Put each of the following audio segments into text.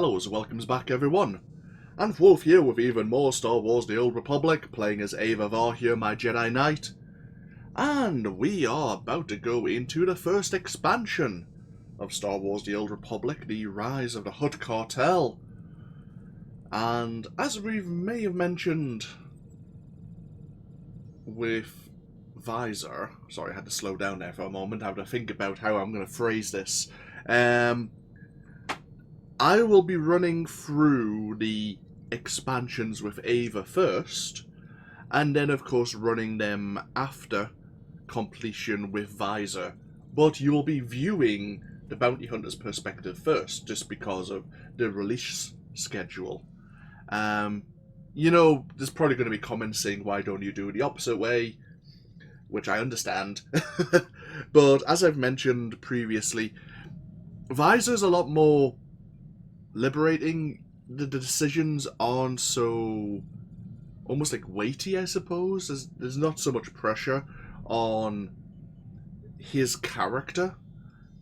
Hello, welcomes back everyone. And Wolf here with even more Star Wars The Old Republic, playing as Aeva Var here, my Jedi Knight. And we are about to go into the first expansion of Star Wars The Old Republic, The Rise of the Hutt Cartel. And as we may have mentioned with Visor, sorry I had to slow down there for a moment, I have to think about how I'm going to phrase this. I will be running through the expansions with Aeva first, and then of course running them after completion with Visor. But you will be viewing the Bounty Hunter's perspective first, just because of the release schedule. You know, there's probably going to be comments saying, why don't you do it the opposite way? Which I understand. But as I've mentioned previously, Visor's a lot more liberating. The decisions aren't so almost like weighty, I suppose. There's not so much pressure on his character.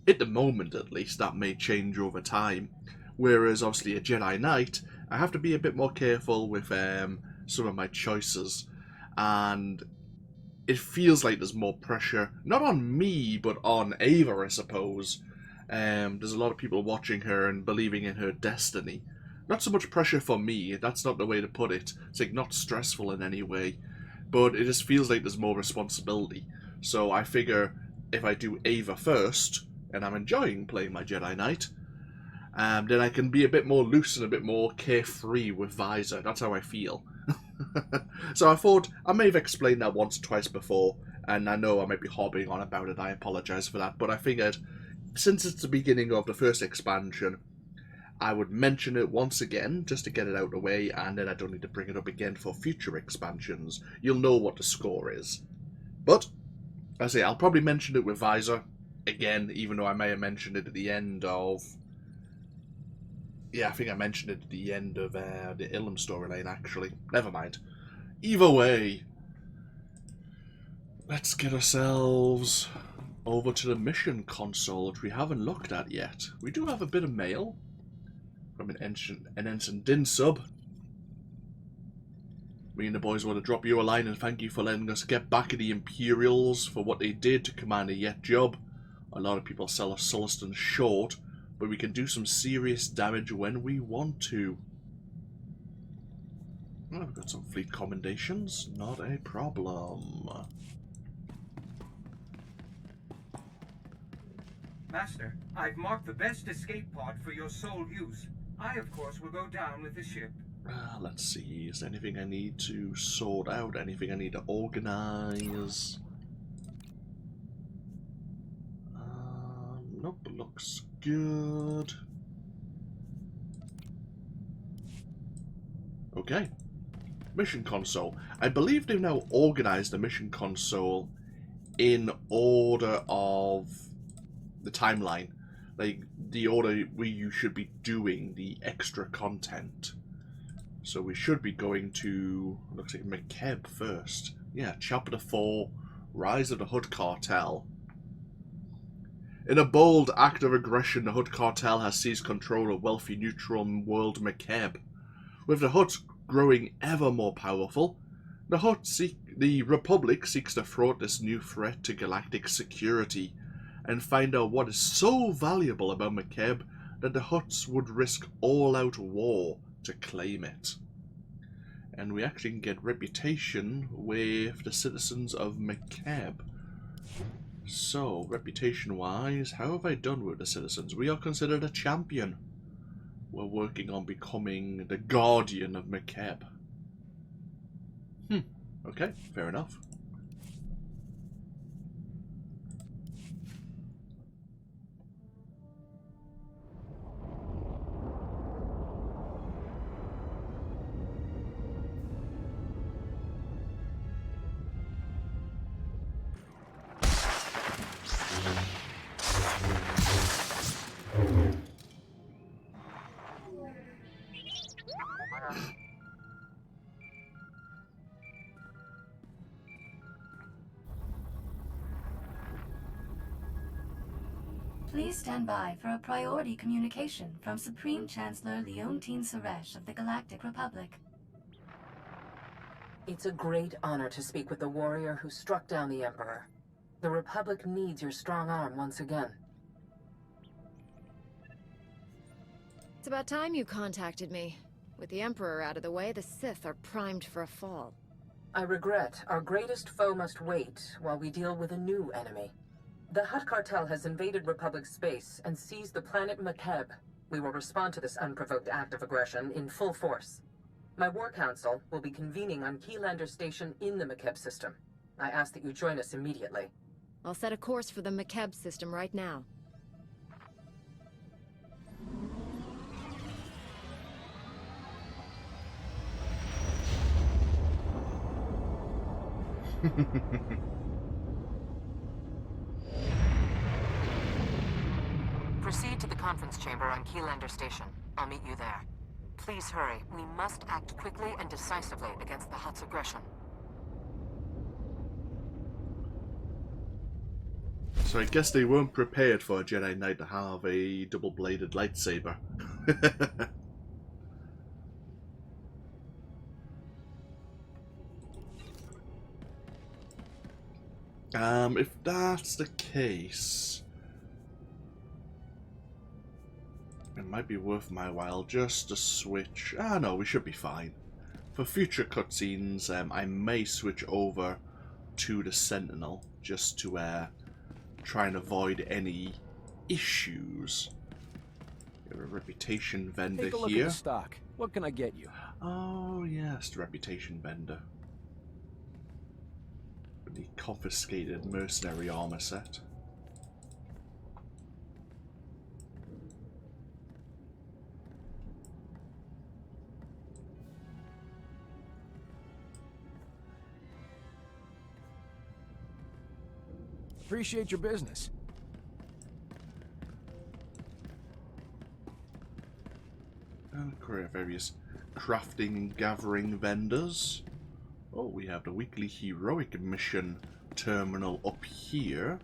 At the moment, at least, that may change over time. Whereas, obviously, a Jedi Knight, I have to be a bit more careful with some of my choices. And it feels like there's more pressure, not on me, but on Aeva, I suppose. There's a lot of people watching her and believing in her destiny. Not so much pressure for me, that's not the way to put it. It's like not stressful in any way, but it just feels like there's more responsibility. So I figure if I do Aeva first, and I'm enjoying playing my Jedi Knight, then I can be a bit more loose and a bit more carefree with Visor. That's how I feel. So I thought, I may have explained that once or twice before, and I know I might be hobbling on about it, I apologise for that, but I figured, since it's the beginning of the first expansion, I would mention it once again, just to get it out of the way, and then I don't need to bring it up again for future expansions. You'll know what the score is. But, I say, I'll probably mention it with Visor again, even though I may have mentioned it at the end of... Yeah, I think I mentioned it at the end of the Ilum storyline, actually. Never mind. Either way, let's get ourselves over to the mission console, which we haven't looked at yet. We do have a bit of mail from an Ensign Din sub. Me and the boys want to drop you a line and thank you for letting us get back at the Imperials for what they did to Commander Yet job. A lot of people sell us Sullustan short, but we can do some serious damage when we want to. Oh, we've got some fleet commendations, not a problem. Master, I've marked the best escape pod for your sole use. I, of course, will go down with the ship. Let's see, is there anything I need to sort out? Anything I need to organize? Nope, looks good. Okay. Mission console. I believe they've now organized the mission console in order of the timeline. Like, the order you should be doing the extra content. So we should be going to, looks like Makeb first. Yeah, Chapter 4, Rise of the Hutt Cartel. In a bold act of aggression, the Hutt Cartel has seized control of wealthy neutral world Makeb. With the Hutt growing ever more powerful, the Republic seeks to thwart this new threat to galactic security and find out what is so valuable about Makeb that the Hutts would risk all-out war to claim it. And we actually can get reputation with the citizens of Makeb. So, reputation-wise, how have I done with the citizens? We are considered a champion. We're working on becoming the guardian of Makeb. Okay, fair enough. Please stand by for a priority communication from Supreme Chancellor Leontine Suresh of the Galactic Republic. It's a great honor to speak with the warrior who struck down the Emperor. The Republic needs your strong arm once again. It's about time you contacted me. With the Emperor out of the way, the Sith are primed for a fall. I regret our greatest foe must wait while we deal with a new enemy. The Hutt Cartel has invaded Republic space and seized the planet Makeb. We will respond to this unprovoked act of aggression in full force. My War Council will be convening on Keylander Station in the Makeb system. I ask that you join us immediately. I'll set a course for the Makeb system right now. Proceed to the conference chamber on Keylander Station. I'll meet you there. Please hurry. We must act quickly and decisively against the Hutt's aggression. So I guess they weren't prepared for a Jedi Knight to have a double-bladed lightsaber. If that's the case, it might be worth my while just to switch. Ah, no, we should be fine. For future cutscenes, I may switch over to the Sentinel just to try and avoid any issues. We have a reputation vendor Take a look here. at the stock. What can I get you? Oh yes, the reputation vendor. The confiscated mercenary armor set. Appreciate your business. And create various crafting and gathering vendors. Oh, we have the weekly heroic mission terminal up here.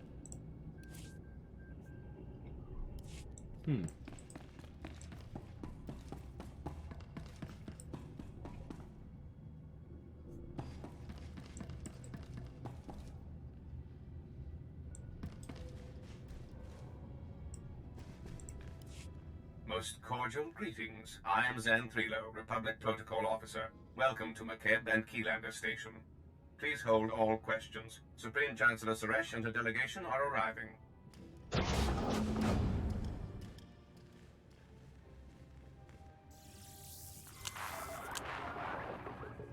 Most cordial greetings. I am Zen Thrilo, Republic Protocol Officer. Welcome to Makeb and Keylander Station. Please hold all questions. Supreme Chancellor Suresh and her delegation are arriving.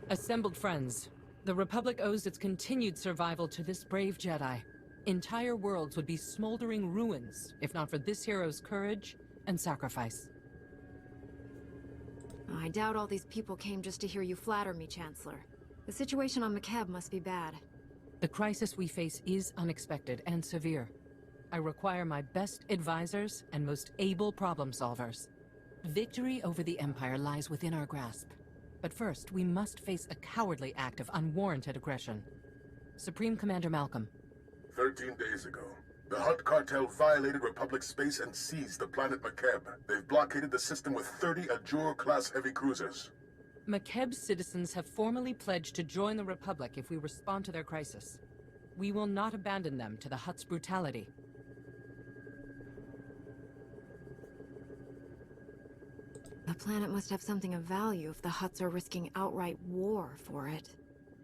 Assembled friends, the Republic owes its continued survival to this brave Jedi. Entire worlds would be smoldering ruins if not for this hero's courage and sacrifice. I doubt all these people came just to hear you flatter me, Chancellor. The situation on Makeb must be bad. The crisis we face is unexpected and severe. I require my best advisors and most able problem solvers. Victory over the Empire lies within our grasp. But first, we must face a cowardly act of unwarranted aggression. Supreme Commander Malcolm. 13 days ago, the Hutt Cartel violated Republic space and seized the planet Makeb. They've blockaded the system with 30 Ajur-class heavy cruisers. Makeb's citizens have formally pledged to join the Republic if we respond to their crisis. We will not abandon them to the Hutt's brutality. The planet must have something of value if the Hutts are risking outright war for it.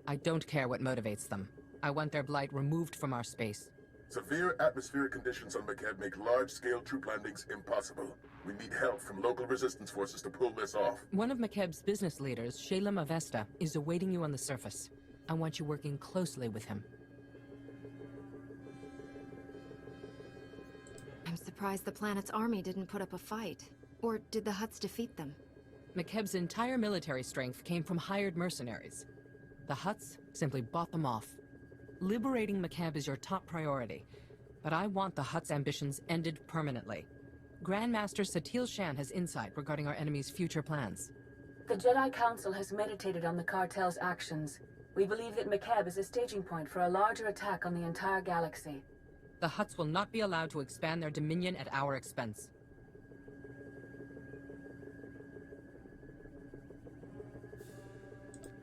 I don't care what motivates them. I want their blight removed from our space. Severe atmospheric conditions on Makeb make large-scale troop landings impossible. We need help from local resistance forces to pull this off. One of Makeb's business leaders, Shalem Avesta, is awaiting you on the surface. I want you working closely with him. I'm surprised the planet's army didn't put up a fight. Or did the Hutts defeat them? Makeb's entire military strength came from hired mercenaries. The Hutts simply bought them off. Liberating Makeb is your top priority, but I want the Hutt's ambitions ended permanently. Grandmaster Satil Shan has insight regarding our enemy's future plans. The Jedi Council has meditated on the cartel's actions. We believe that Makeb is a staging point for a larger attack on the entire galaxy. The Hutts will not be allowed to expand their dominion at our expense.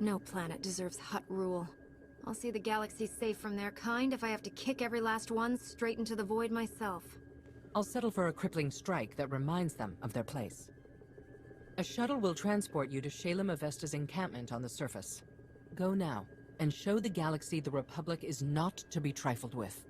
No planet deserves Hutt rule. I'll see the galaxy safe from their kind if I have to kick every last one straight into the void myself. I'll settle for a crippling strike that reminds them of their place. A shuttle will transport you to Shalem Avesta's encampment on the surface. Go now, and show the galaxy the Republic is not to be trifled with.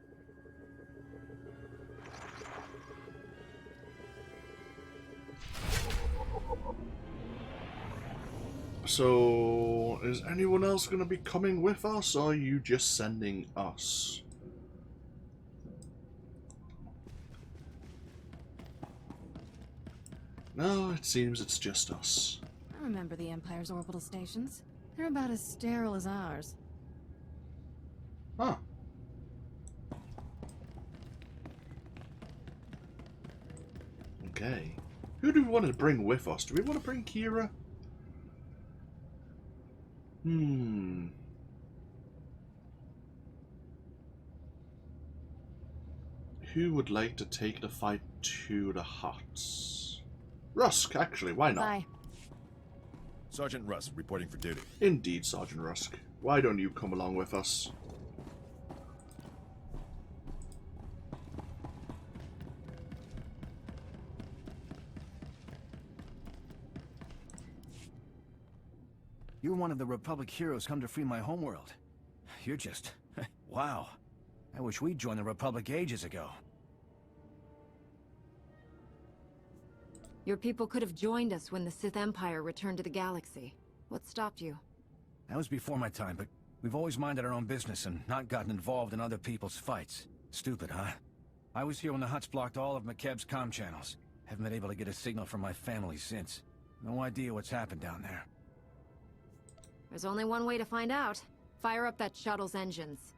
So, is anyone else going to be coming with us, or are you just sending us? No, it seems it's just us. I remember the Empire's orbital stations. They're about as sterile as ours. Huh. Okay. Who do we want to bring with us? Do we want to bring Kira? Who would like to take the fight to the Hutts? Rusk, actually, why not? Bye. Sergeant Rusk, reporting for duty. Indeed, Sergeant Rusk. Why don't you come along with us? You're one of the Republic heroes come to free my homeworld. You're just... wow. I wish we'd joined the Republic ages ago. Your people could have joined us when the Sith Empire returned to the galaxy. What stopped you? That was before my time, but we've always minded our own business and not gotten involved in other people's fights. Stupid, huh? I was here when the Hutts blocked all of Makeb's comm channels. Haven't been able to get a signal from my family since. No idea what's happened down there. There's only one way to find out. Fire up that shuttle's engines.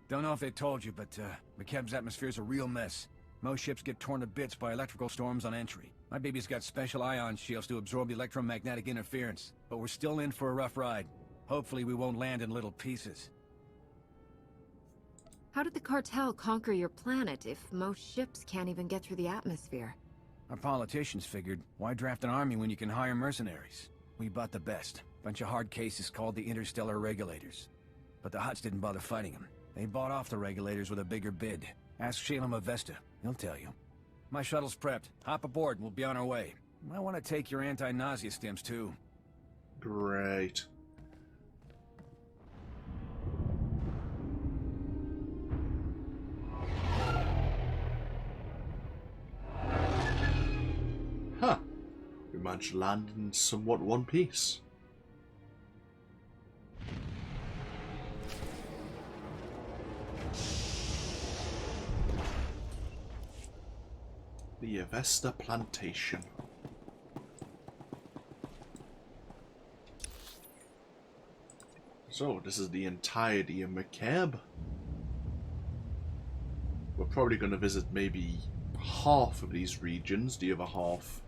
Don't know if they told you, but Makeb's atmosphere's a real mess. Most ships get torn to bits by electrical storms on entry. My baby's got special ion shields to absorb the electromagnetic interference, but we're still in for a rough ride. Hopefully we won't land in little pieces. How did the cartel conquer your planet if most ships can't even get through the atmosphere? Our politicians figured, why draft an army when you can hire mercenaries? We bought the best. Bunch of hard cases called the interstellar regulators. But the Hutts didn't bother fighting them. They bought off the regulators with a bigger bid. Ask Shalem Avesta, he'll tell you. My shuttle's prepped. Hop aboard and we'll be on our way. I want to take your anti-nausea stims too. Great. Huh. We managed to land in somewhat one piece. The Avesta Plantation. So, this is the entirety of Makeb. We're probably going to visit maybe half of these regions. The other half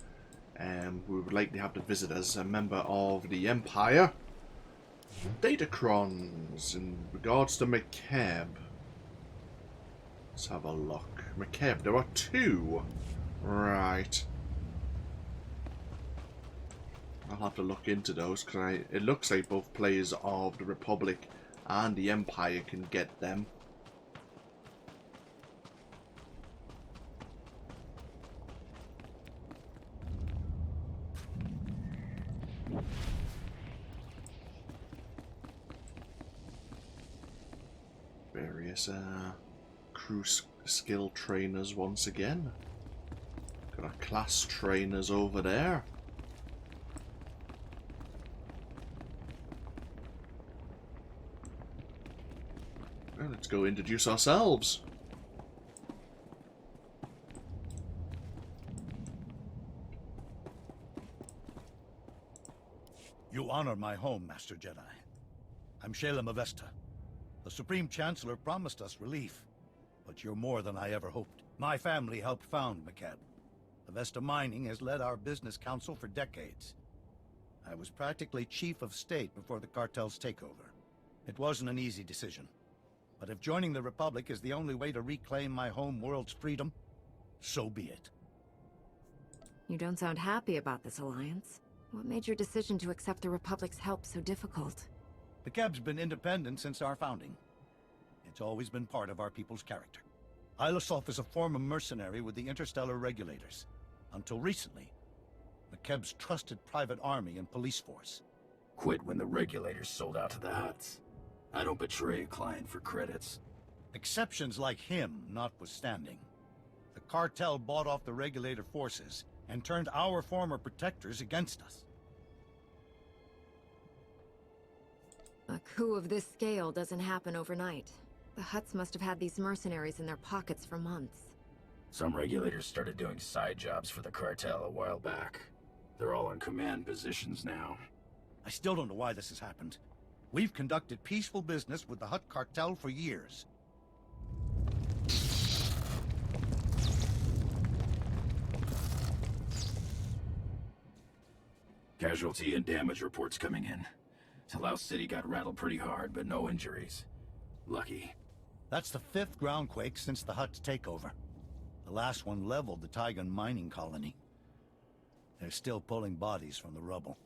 we would likely have to visit as a member of the Empire. Datacrons in regards to Makeb. Let's have a look. Makeb, there are two. Right. I'll have to look into those because it looks like both players of the Republic and the Empire can get them. Various crew skill trainers once again. Got our class trainers over there. Well, let's go introduce ourselves. You honor my home, Master Jedi. I'm Shalem Avesta. The Supreme Chancellor promised us relief, but you're more than I ever hoped. My family helped found Makeb. Avesta Mining has led our business council for decades. I was practically chief of state before the cartel's takeover. It wasn't an easy decision, But if joining the Republic is the only way to reclaim my home world's freedom, so be it. You don't sound happy about this alliance. What made your decision to accept the Republic's help so difficult? Makeb's been independent since our founding. It's always been part of our people's character. Ilosov is a former mercenary with the interstellar regulators. Until recently, Makeb's trusted private army and police force. Quit when the regulators sold out to the Hutts. I don't betray a client for credits. Exceptions like him notwithstanding. The cartel bought off the regulator forces and turned our former protectors against us. A coup of this scale doesn't happen overnight. The Hutts must have had these mercenaries in their pockets for months. Some regulators started doing side jobs for the cartel a while back. They're all in command positions now. I still don't know why this has happened. We've conducted peaceful business with the Hutt Cartel for years. Casualty and damage reports coming in. Talau City got rattled pretty hard, but no injuries. Lucky. That's the 5th groundquake since the Hutt's takeover. The last one leveled the Taigan mining colony. They're still pulling bodies from the rubble.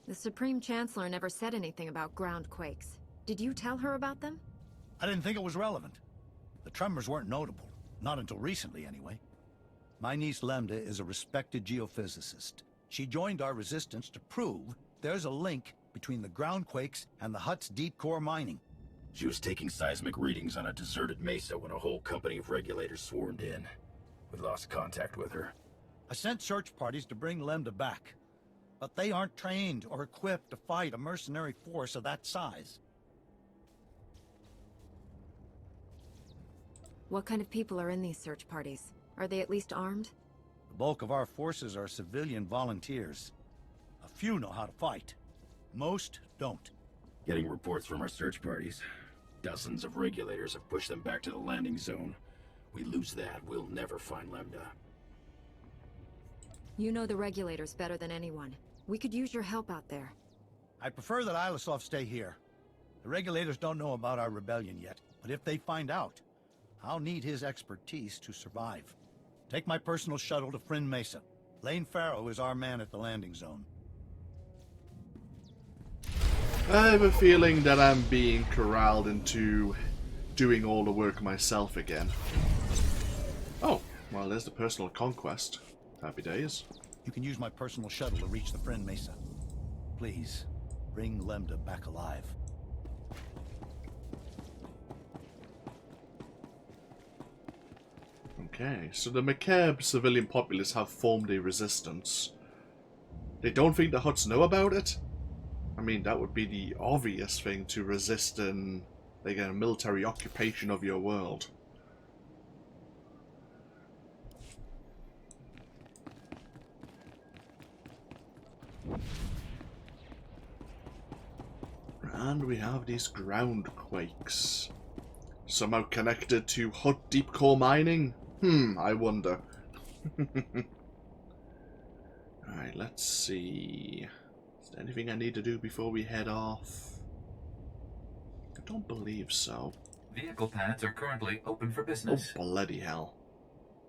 The Supreme Chancellor never said anything about groundquakes. Did you tell her about them? I didn't think it was relevant. The tremors weren't notable. Not until recently, anyway. My niece Lambda is a respected geophysicist. She joined our resistance to prove there's a link between the groundquakes and the Hutt's deep core mining. She was taking seismic readings on a deserted mesa when a whole company of regulators swarmed in. We lost contact with her. I sent search parties to bring Lambda back. But they aren't trained or equipped to fight a mercenary force of that size. What kind of people are in these search parties? Are they at least armed? The bulk of our forces are civilian volunteers. A few know how to fight. Most don't. Getting reports from our search parties. Dozens of regulators have pushed them back to the landing zone. We lose that, we'll never find Lambda. You know the regulators better than anyone. We could use your help out there. I prefer that Ilosov stay here. The regulators don't know about our rebellion yet, but if they find out, I'll need his expertise to survive. Take my personal shuttle to Frinn Mesa. Lane Farrow is our man at the landing zone. I have a feeling that I'm being corralled into doing all the work myself again. Oh, well, there's the personal conquest. Happy days. You can use my personal shuttle to reach the Frinn Mesa. Please, bring Lambda back alive. Okay, so the Makeb civilian populace have formed a resistance. They don't think the Hutts know about it? I mean, that would be the obvious thing to resist in, like, a military occupation of your world. And we have these groundquakes. Somehow connected to Hutt deep core mining? I wonder. Alright, let's see. Is there anything I need to do before we head off? I don't believe so. Vehicle paths are currently open for business. Oh, bloody hell.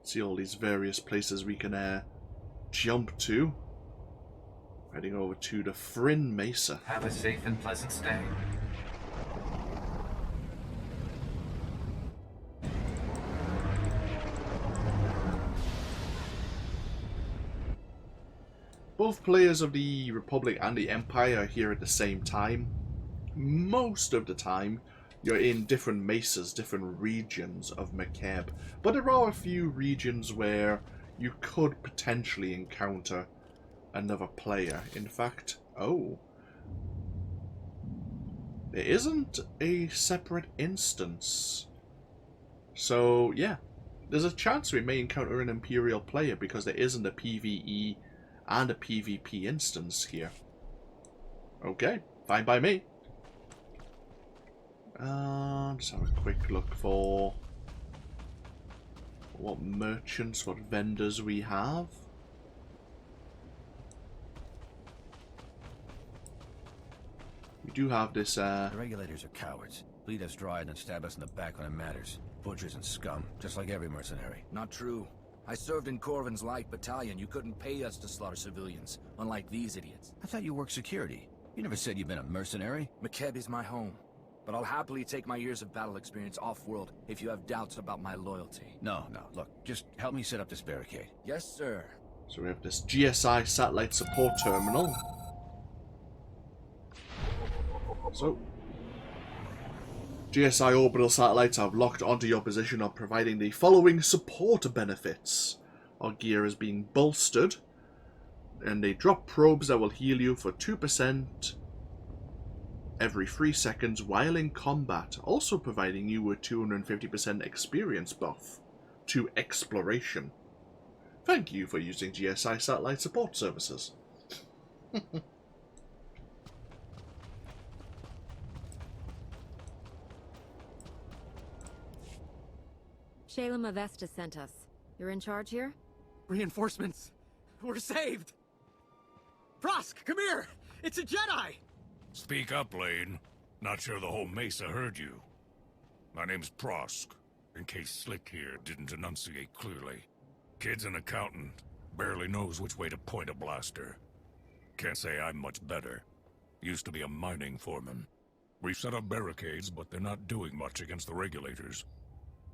See all these various places we can jump to. Heading over to the Frinn Mesa. Have a safe and pleasant stay. Both players of the Republic and the Empire are here at the same time. Most of the time, you're in different mesas, different regions of Makeb. But there are a few regions where you could potentially encounter another player. In fact, there isn't a separate instance. So, yeah, there's a chance we may encounter an Imperial player because there isn't a PvE and a PvP instance here. Okay, fine by me. Let's have a quick look for what merchants, what vendors we have. We do have this, The regulators are cowards. Bleed us dry and then stab us in the back when it matters. Butchers and scum, just like every mercenary. Not true. I served in Corvin's Light Battalion. You couldn't pay us to slaughter civilians, unlike these idiots. I thought you worked security. You never said you've been a mercenary. Makeb is my home, but I'll happily take my years of battle experience off-world if you have doubts about my loyalty. No, look, just help me set up this barricade. Yes, sir. So we have this GSI satellite support terminal. So, GSI orbital satellites have locked onto your position are providing the following support benefits. Our gear is being bolstered, and they drop probes that will heal you for 2% every 3 seconds while in combat, also providing you with 250% experience buff to exploration. Thank you for using GSI satellite support services. Shayla Mavesta sent us. You're in charge here? Reinforcements. We're saved. Prosk, come here. It's a Jedi. Speak up, Lane. Not sure the whole Mesa heard you. My name's Prosk, in case Slick here didn't enunciate clearly. Kid's an accountant. Barely knows which way to point a blaster. Can't say I'm much better. Used to be a mining foreman. We've set up barricades, but they're not doing much against the regulators.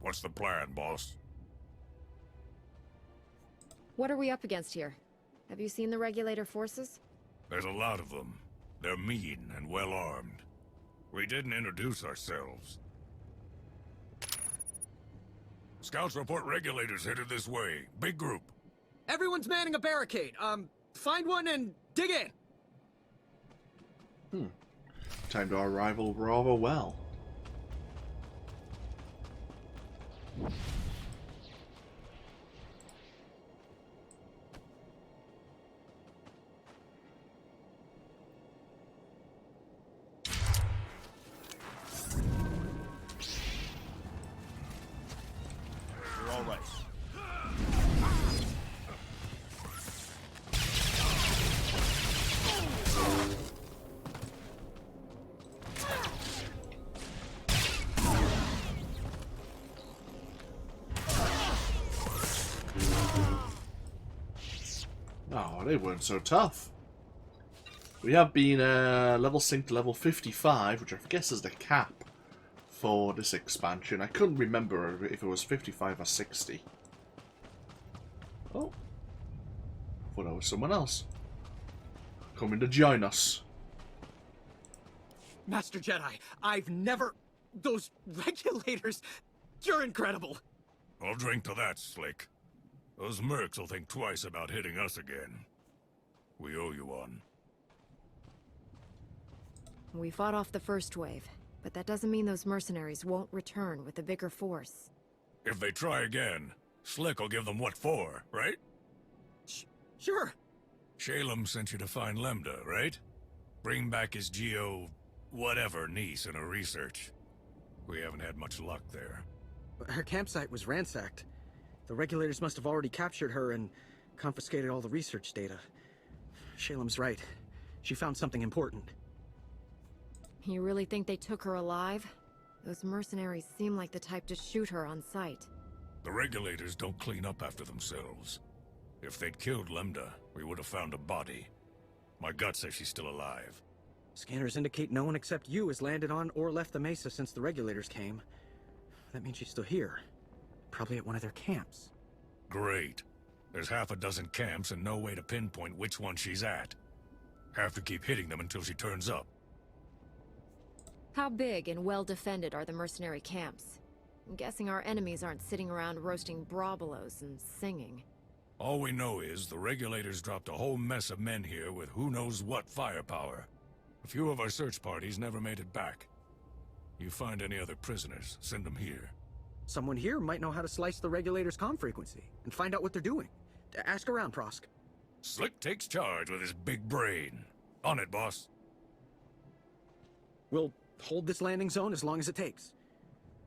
What's the plan, boss? What are we up against here? Have you seen the regulator forces? There's a lot of them. They're mean and well-armed. We didn't introduce ourselves. Scouts report regulators headed this way. Big group. Everyone's manning a barricade. Find one and dig in. Time to arrival rather well. You're all right. Oh, they weren't so tough. We have been level synced to level 55, which I guess is the cap for this expansion. I couldn't remember if it was 55 or 60. Oh. Thought that was someone else. Coming to join us. Master Jedi, I've never... Those regulators... You're incredible. I'll drink to that, Slick. Those mercs will think twice about hitting us again. We owe you one. We fought off the first wave, but that doesn't mean those mercenaries won't return with a bigger force. If they try again, Slick will give them what for, right? Sure. Shalem sent you to find Lambda, right? Bring back his Geo... whatever niece in her research. We haven't had much luck there. Her campsite was ransacked. The regulators must have already captured her and confiscated all the research data. Shalem's right. She found something important. You really think they took her alive? Those mercenaries seem like the type to shoot her on sight. The regulators don't clean up after themselves. If they'd killed Lambda, we would have found a body. My gut says she's still alive. Scanners indicate no one except you has landed on or left the Mesa since the regulators came. That means she's still here. Probably at one of their camps. Great. There's half a dozen camps and no way to pinpoint which one she's at. Have to keep hitting them until she turns up. How big and well defended are the mercenary camps? I'm guessing our enemies aren't sitting around roasting brobelos and singing. All we know is the regulators dropped a whole mess of men here with who knows what firepower. A few of our search parties never made it back. You find any other prisoners, send them here. Someone here might know how to slice the regulators' comm frequency and find out what they're doing. Ask around, Prosk. Slick takes charge with his big brain. On it, boss. We'll hold this landing zone as long as it takes.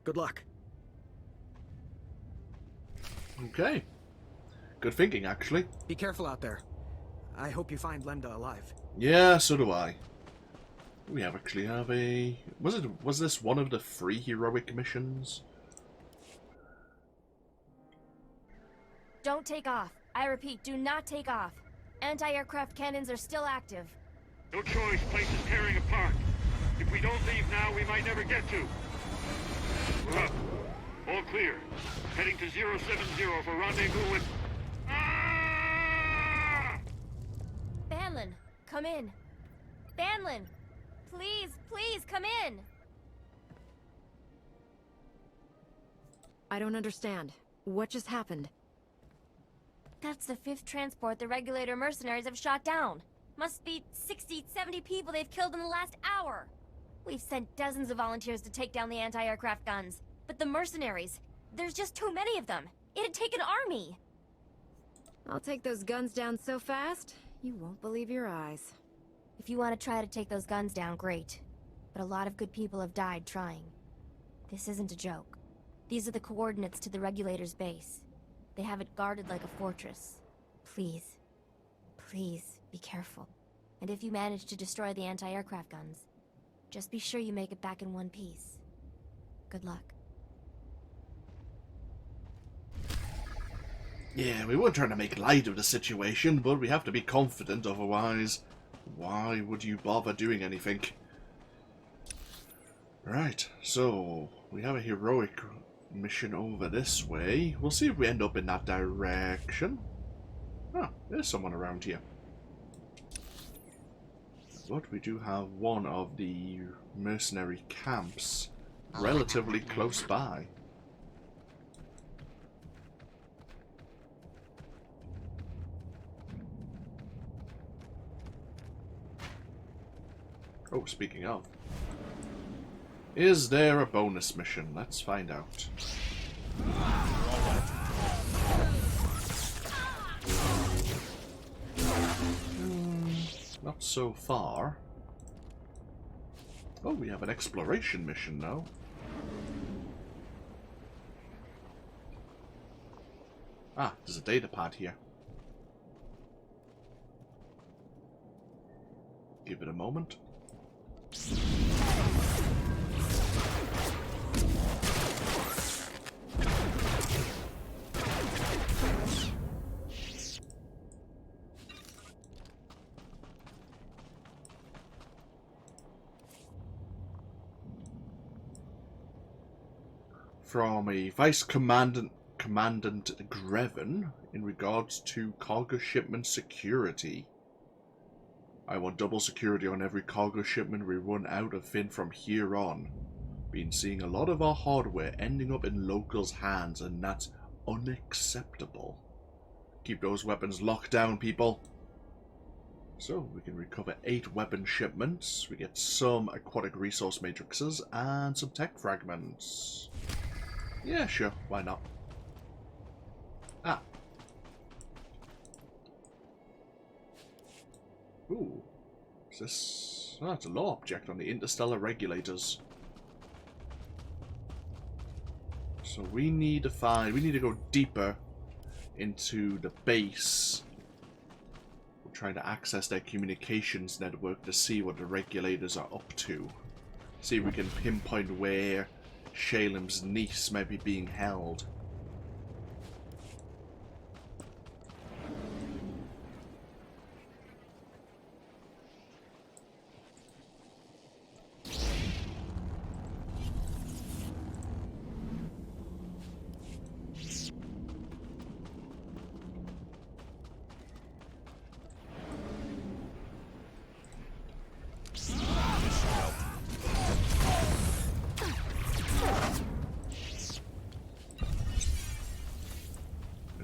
Good luck. Okay. Good thinking, actually. Be careful out there. I hope you find Lambda alive. Yeah, so do I. We actually have a... Was this one of the 3 heroic missions? Don't take off. I repeat, do not take off. Anti-aircraft cannons are still active. No choice, place is tearing apart. If we don't leave now, we might never get to. We're up. All clear. Heading to 070 for rendezvous with... Ah! Banlin, come in. Banlin! Please, please, come in! I don't understand. What just happened? That's the 5th transport the regulator mercenaries have shot down. Must be 60, 70 people they've killed in the last hour. We've sent dozens of volunteers to take down the anti-aircraft guns. But the mercenaries, there's just too many of them. It'd take an army. I'll take those guns down so fast, you won't believe your eyes. If you want to try to take those guns down, great. But a lot of good people have died trying. This isn't a joke. These are the coordinates to the regulator's base. They have it guarded like a fortress. Please, please be careful. And if you manage to destroy the anti-aircraft guns, just be sure you make it back in one piece. Good luck. Yeah, we weren't trying to make light of the situation, but we have to be confident, otherwise, why would you bother doing anything? Right, so we have a heroic mission over this way. We'll see if we end up in that direction. Ah, there's someone around here. But we do have one of the mercenary camps relatively close by. Oh, speaking of. Is there a bonus mission? Let's find out. Not so far. Oh, we have an exploration mission now. Ah, there's a data pad here. Give it a moment. From a Vice Commandant Greven in regards to cargo shipment security. I want double security on every cargo shipment we run out of Finn from here on. Been seeing a lot of our hardware ending up in locals' hands, and that's unacceptable. Keep those weapons locked down, people. So, we can recover 8 weapon shipments, we get some aquatic resource matrices, and some tech fragments. Yeah, sure, why not? Ah. Ooh. Is this... Oh, it's a law object on the interstellar regulators. So we need to find... We need to go deeper into the base. We're trying to access their communications network to see what the regulators are up to. See if we can pinpoint where Shalem's niece might be being held.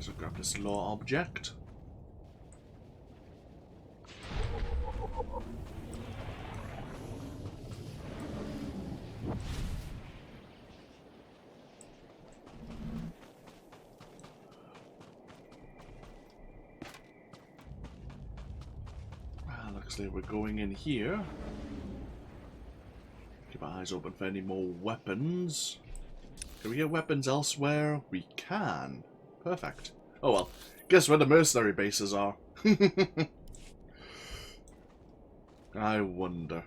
So grab this law object. Looks like we're going in here. Keep our eyes open for any more weapons. Can we get weapons elsewhere? We can. Perfect. Oh well, guess where the mercenary bases are. I wonder.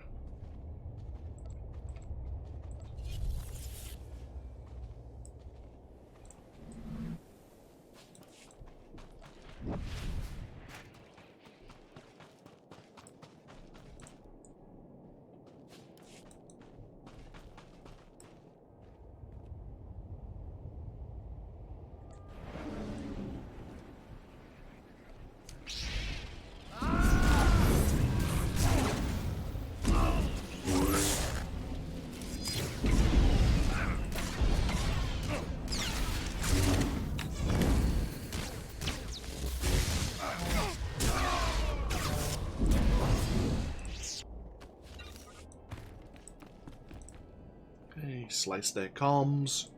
slice their comms.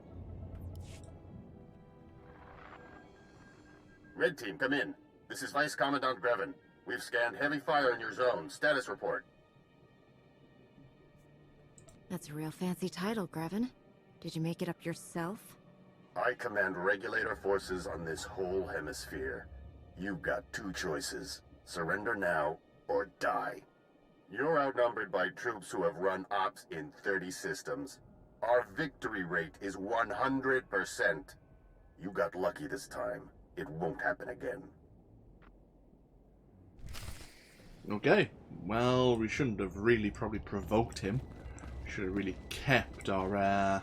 Red Team, come in. This is Vice Commandant Grevin. We've scanned heavy fire in your zone. Status report. That's a real fancy title, Grevin. Did you make it up yourself? I command regulator forces on this whole hemisphere. You've got two choices. Surrender now, or die. You're outnumbered by troops who have run ops in 30 systems. Our victory rate is 100%. You got lucky this time. It won't happen again. Okay, well, we shouldn't have really probably provoked him. We should have really kept our,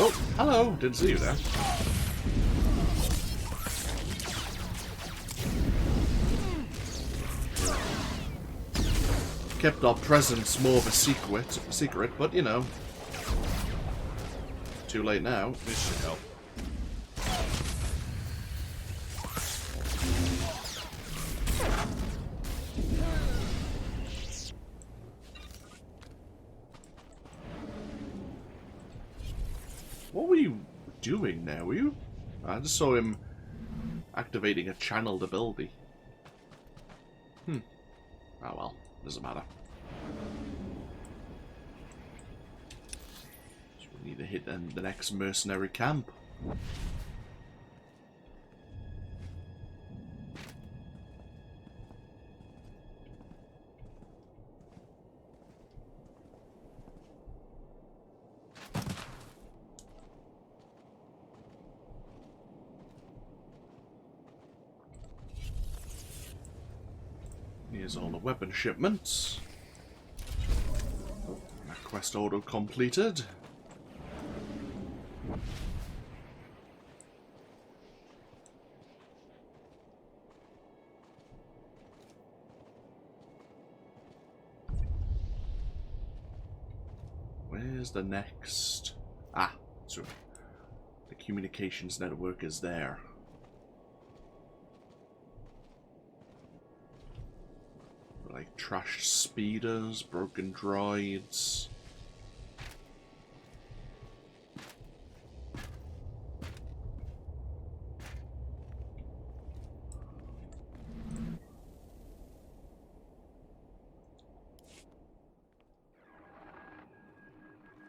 Oh, hello! Didn't see you there. Kept our presence more of a secret, but you know. Too late now. This should help. What were you doing there? Were you? I just saw him activating a channeled ability. Oh well, doesn't matter. So we need to hit the next mercenary camp. Here's all the weapon shipments. Oh, that quest auto completed. Where's the next? Ah, so the communications network is there. Like trashed speeders, broken droids.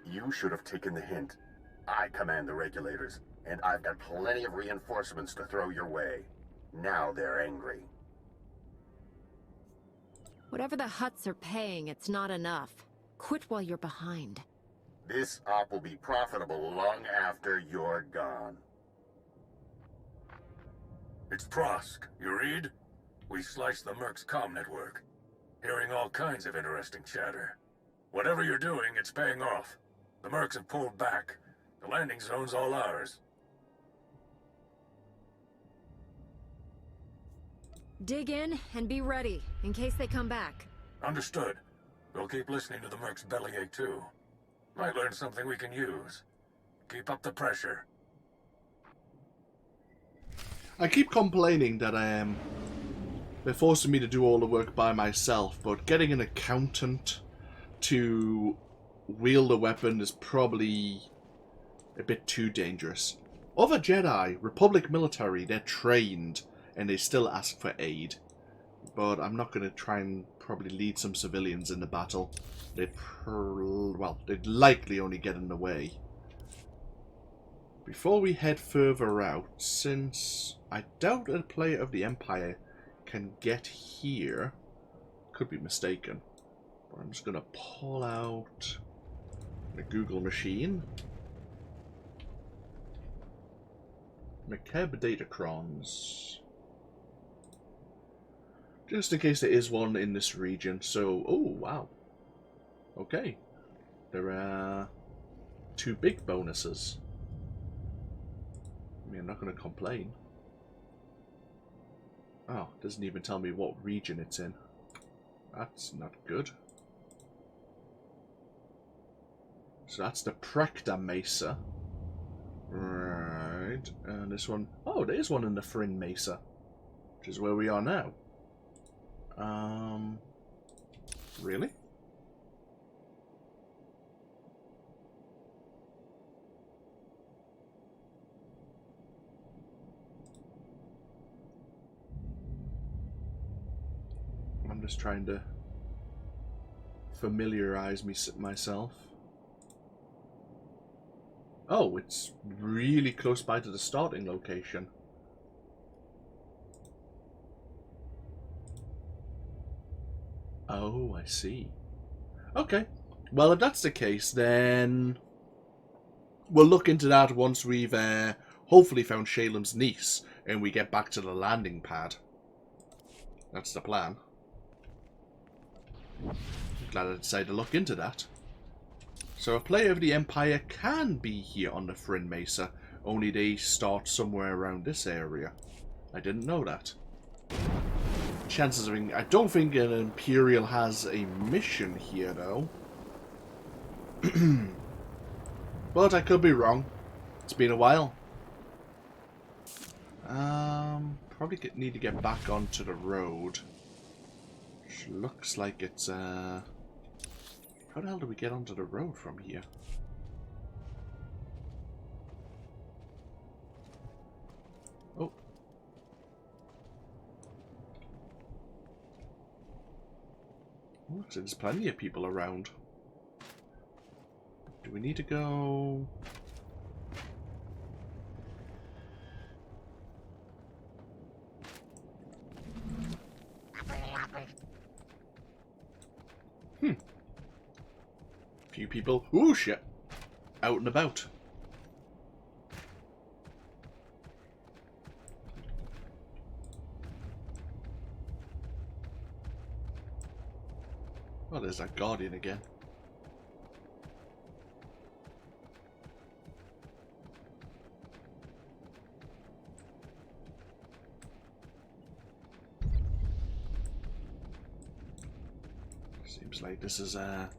You should have taken the hint. I command the regulators, and I've got plenty of reinforcements to throw your way. Now they're angry. Whatever the Hutts are paying, it's not enough. Quit while you're behind. This op will be profitable long after you're gone. It's Prosk. You read? We sliced the Merc's comm network. Hearing all kinds of interesting chatter. Whatever you're doing, it's paying off. The Mercs have pulled back. The landing zone's all ours. Dig in and be ready, in case they come back. Understood. We'll keep listening to the Merc's bellyache, too. Might learn something we can use. Keep up the pressure. I keep complaining that they're forcing me to do all the work by myself, but getting an accountant to wield a weapon is probably a bit too dangerous. Other Jedi, Republic military, they're trained, and they still ask for aid. But I'm not going to try and probably lead some civilians in the battle. They'd likely only get in the way. Before we head further out, since I doubt a player of the Empire can get here, could be mistaken. But I'm just going to pull out the Google machine. Makeb Datacrons. Just in case there is one in this region. So, oh wow. Okay. There are 2 big bonuses. I mean, I'm not going to complain. Oh, it doesn't even tell me what region it's in. That's not good. So that's the Precta Mesa. Right. And this one... Oh, there's one in the Frinn Mesa. Which is where we are now. Really? Just trying to familiarize myself. Oh, it's really close by to the starting location. Oh, I see. Okay. Well, if that's the case, then we'll look into that once we've hopefully found Shalem's niece and we get back to the landing pad. That's the plan. Glad I decided to look into that. So a player of the Empire can be here on the Frinn Mesa, only they start somewhere around this area. I didn't know that. Chances of... I don't think an Imperial has a mission here, though. But I could be wrong. It's been a while. Probably need to get back onto the road. Which looks like it's, How the hell do we get onto the road from here? Oh. Looks like there's plenty of people around. Do we need to go... Few people... Ooh, shit! Out and about. Oh, there's that Guardian again. Seems like this is a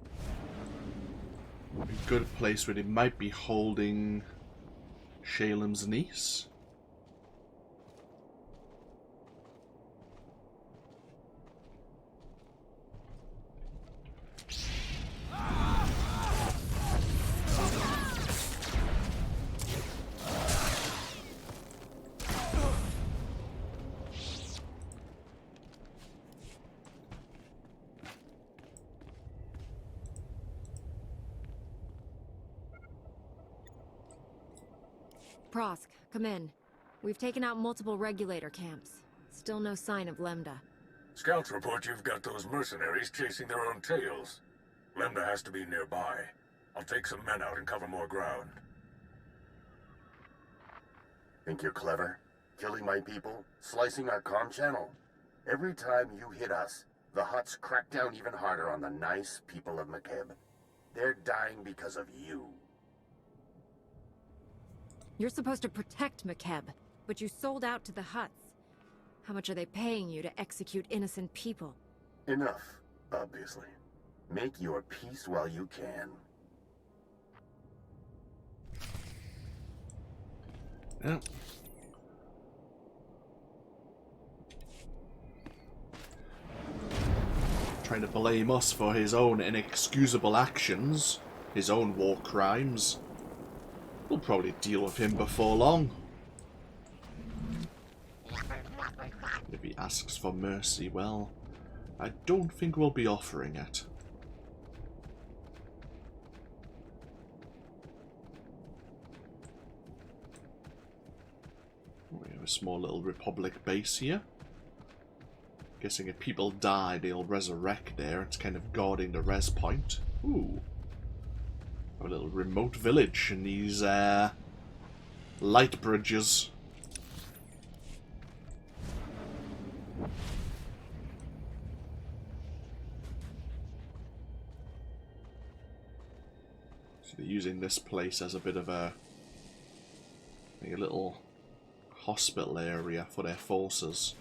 good place where they might be holding Shalem's niece. Prosk, come in. We've taken out multiple regulator camps. Still no sign of Lambda. Scouts report you've got those mercenaries chasing their own tails. Lambda has to be nearby. I'll take some men out and cover more ground. Think you're clever? Killing my people? Slicing our comm channel? Every time you hit us, the Hutts crack down even harder on the nice people of Makeb. They're dying because of you. You're supposed to protect Makeb, but you sold out to the Hutts. How much are they paying you to execute innocent people? Enough, obviously. Make your peace while you can. Yeah. Trying to blame us for his own inexcusable actions, his own war crimes. We'll probably deal with him before long. If he asks for mercy, well, I don't think we'll be offering it. We have a small little Republic base here. Guessing if people die, they'll resurrect there. It's kind of guarding the res point. Ooh. A little remote village in these light bridges. So they're using this place as a bit of a little hospital area for their forces.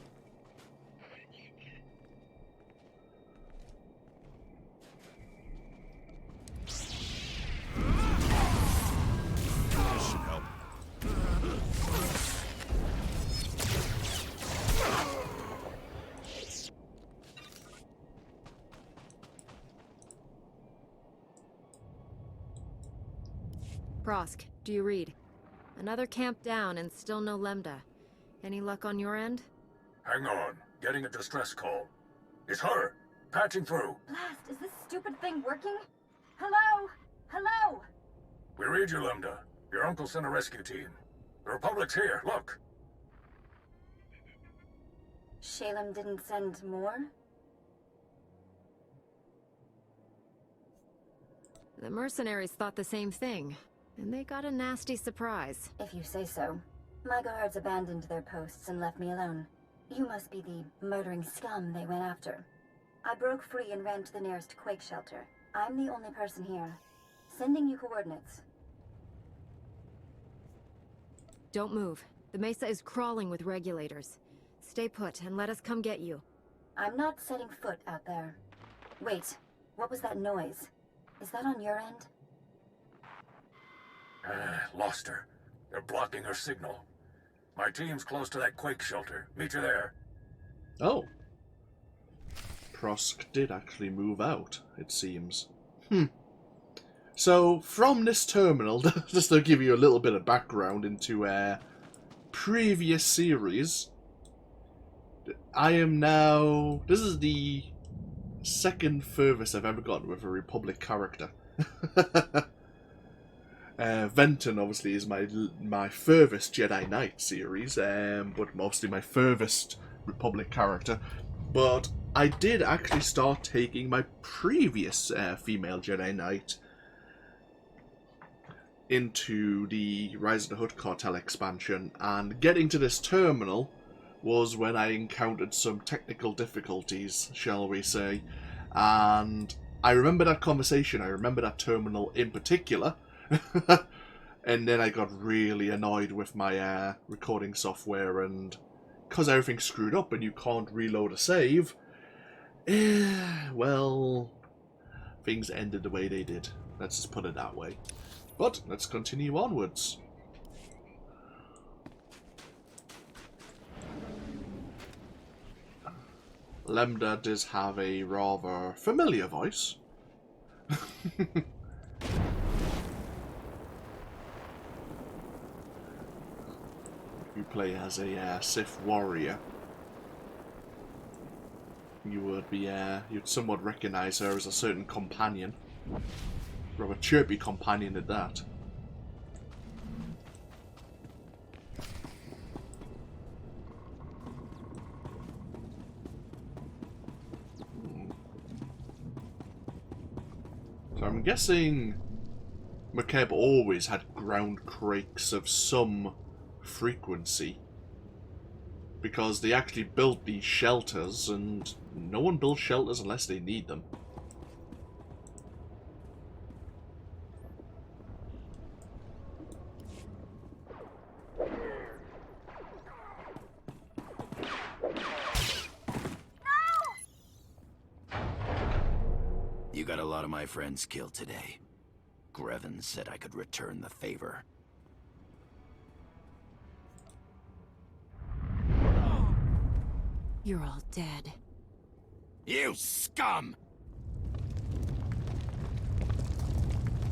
Prosk, do you read? Another camp down and still no Lambda. Any luck on your end? Hang on. Getting a distress call. It's her! Patching through. Blast, is this stupid thing working? Hello? Hello? We read you, Lambda. Your uncle sent a rescue team. The Republic's here, look. Shalem didn't send more? The mercenaries thought the same thing, and they got a nasty surprise. If you say so. My guards abandoned their posts and left me alone. You must be the murdering scum they went after. I broke free and ran to the nearest quake shelter. I'm the only person here. Sending you coordinates. Don't move. The Mesa is crawling with regulators. Stay put and let us come get you. I'm not setting foot out there. Wait, what was that noise? Is that on your end? Lost her. They're blocking her signal. My team's close to that quake shelter. Meet you there. Oh. Prosk did actually move out, it seems. So, from this terminal, just to give you a little bit of background into previous series, I am now... This is the second furthest I've ever gotten with a Republic character. Venton, obviously, is my furthest Jedi Knight series, but mostly my furthest Republic character. But I did actually start taking my previous female Jedi Knight into the Rise of the Hutt Cartel expansion, and getting to this terminal was when I encountered some technical difficulties, shall we say. And I remember that conversation, I remember that terminal in particular. And then I got really annoyed with my recording software, and because everything's screwed up and you can't reload a save, well, things ended the way they did. Let's just put it that way. But let's continue onwards. Lambda does have a rather familiar voice. You play as a Sith warrior. You would be, you'd somewhat recognize her as a certain companion. Rather chirpy companion at that. So I'm guessing Makeb always had ground quakes of some frequency, because they actually built these shelters, and no one builds shelters unless they need them. You got a lot of my friends killed today. Greven said I could return the favor. You're all dead. You scum!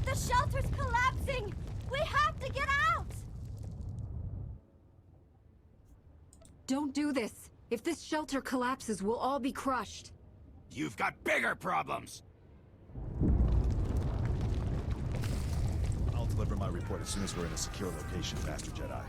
The shelter's collapsing! We have to get out! Don't do this. If this shelter collapses, we'll all be crushed. You've got bigger problems! I'll deliver my report as soon as we're in a secure location, Master Jedi.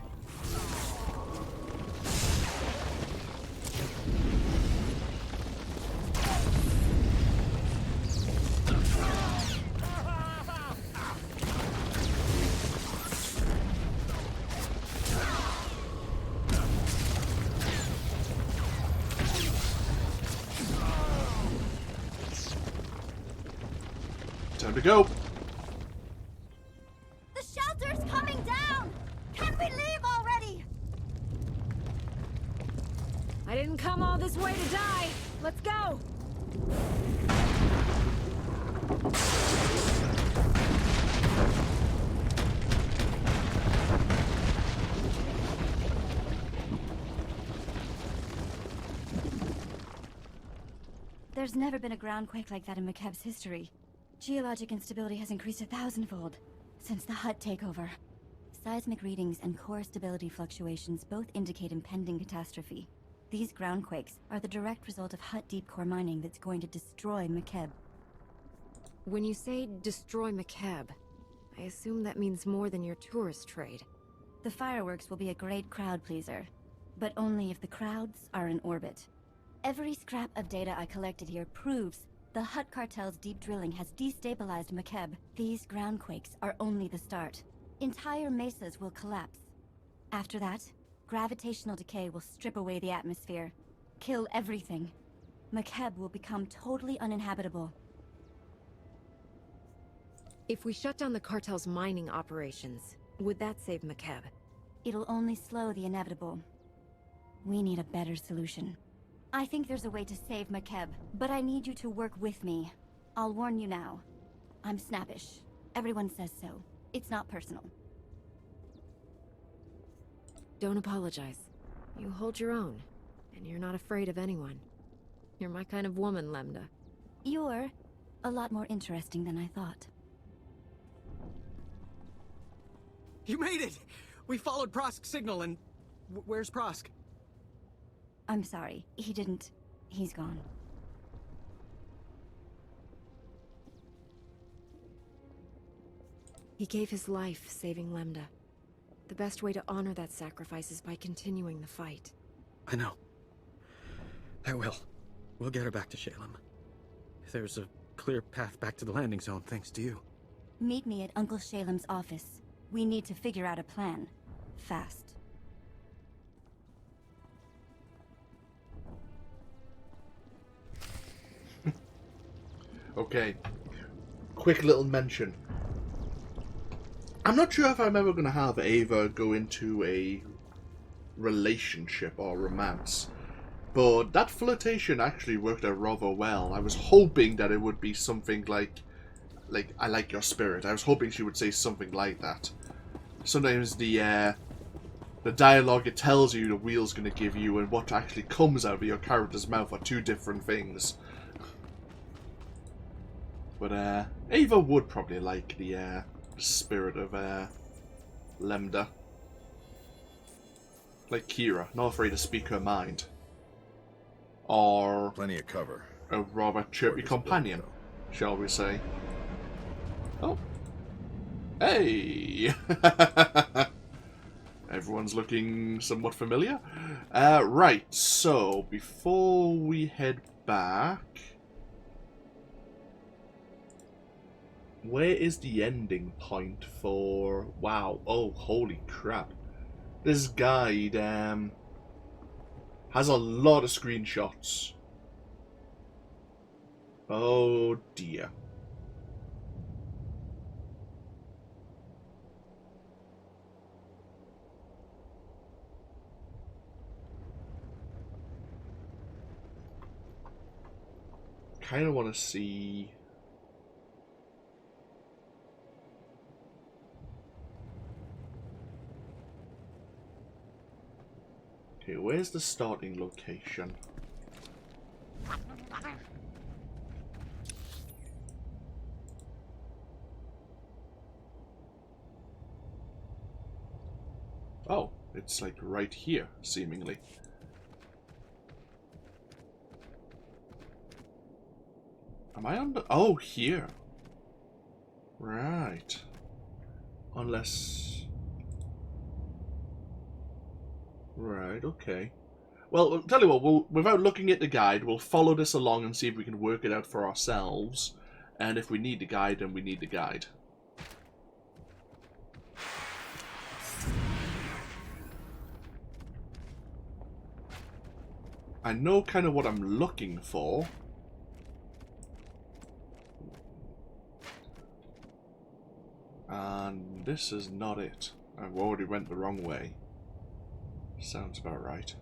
Time to go. The shelter's coming down! Can we leave already? I didn't come all this way to die. Let's go! There's never been a groundquake like that in Makeb's history. Geologic instability has increased 1,000-fold since the Hutt takeover. Seismic readings and core stability fluctuations both indicate impending catastrophe. These groundquakes are the direct result of Hutt deep core mining that's going to destroy Makeb. When you say destroy Makeb, I assume that means more than your tourist trade. The fireworks will be a great crowd pleaser, but only if the crowds are in orbit. Every scrap of data I collected here proves the Hutt Cartel's deep drilling has destabilized Makeb. These groundquakes are only the start. Entire mesas will collapse. After that, gravitational decay will strip away the atmosphere, kill everything. Makeb will become totally uninhabitable. If we shut down the cartel's mining operations, would that save Makeb? It'll only slow the inevitable. We need a better solution. I think there's a way to save Makeb, but I need you to work with me. I'll warn you now. I'm snappish. Everyone says so. It's not personal. Don't apologize. You hold your own, and you're not afraid of anyone. You're my kind of woman, Lambda. You're a lot more interesting than I thought. You made it! We followed Prosk's signal and... where's Prosk? I'm sorry. He didn't... He's gone. He gave his life saving Lambda. The best way to honor that sacrifice is by continuing the fight. I know. I will. We'll get her back to Shalem. There's a clear path back to the landing zone, thanks to you. Meet me at Uncle Shalem's office. We need to figure out a plan. Fast. Okay. Quick little mention. I'm not sure if I'm ever going to have Aeva go into a relationship or romance, but that flirtation actually worked out rather well. I was hoping that it would be something like I like your spirit. I was hoping she would say something like that. Sometimes the dialogue it tells you the wheel's going to give you and what actually comes out of your character's mouth are two different things. But Aeva would probably like the spirit of Lambda. Like Kira, not afraid to speak her mind. Or plenty of cover. A rather chirpy companion, shall we say. Oh. Hey! Everyone's looking somewhat familiar. Right, so before we head back... Where is the ending point for... Wow, oh, holy crap. This guide has a lot of screenshots. Oh dear. Kind of want to see... Okay, where's the starting location? Oh, it's like right here, seemingly. Am I on the... Oh, here. Right. Unless... Right, okay. Well, I'll tell you what, without looking at the guide, we'll follow this along and see if we can work it out for ourselves. And if we need the guide, then we need the guide. I know kind of what I'm looking for. And this is not it. I've already went the wrong way. Sounds about right.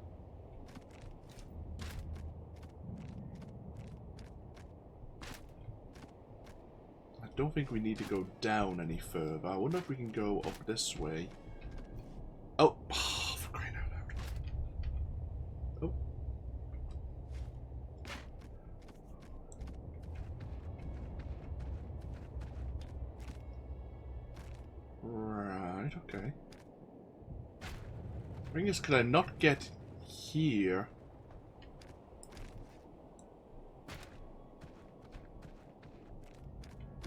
I don't think we need to go down any further. I wonder if we can go up this way. Oh, for crying out loud. Oh. Right, okay. The thing is, could I not get here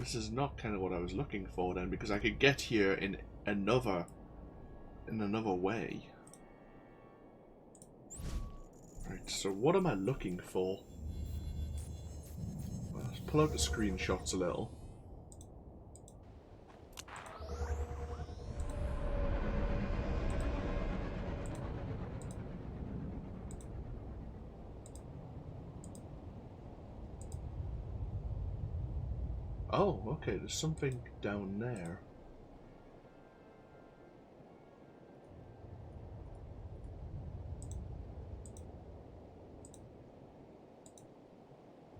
This is not kind of what I was looking for then, because I could get here in another way. Right, so what am I looking for? Let's pull out the screenshots a little. Oh, okay, there's something down there.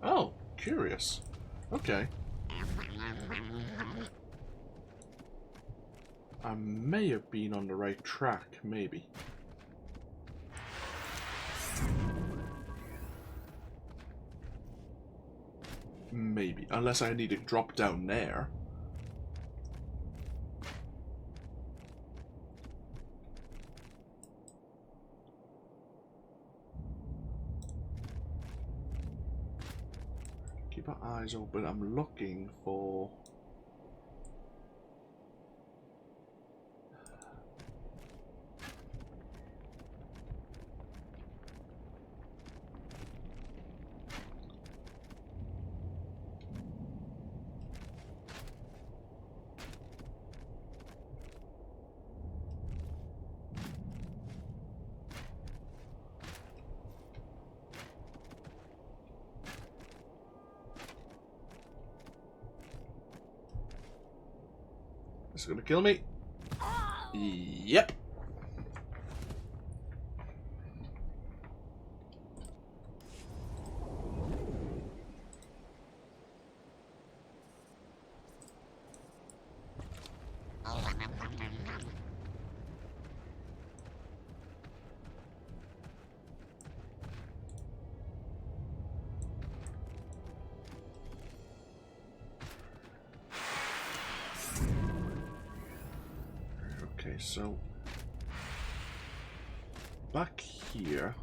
Oh, curious. Okay. I may have been on the right track, maybe. Maybe, unless I need to drop down there. Keep our eyes open. I'm looking for... Is it gonna kill me? Yep. Okay, so back here.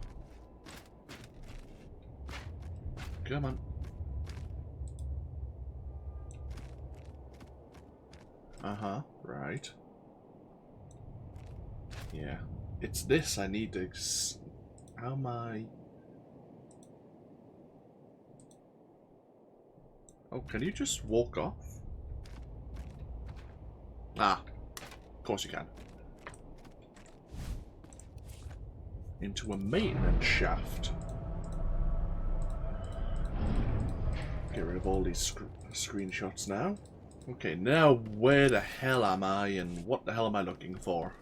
Come on. Uh-huh, right. Yeah. It's this I need to... How am I... Oh, can you just walk off? Ah. Of course you can. Into a maintenance shaft. Get rid of all these screenshots now. Okay, now where the hell am I and what the hell am I looking for?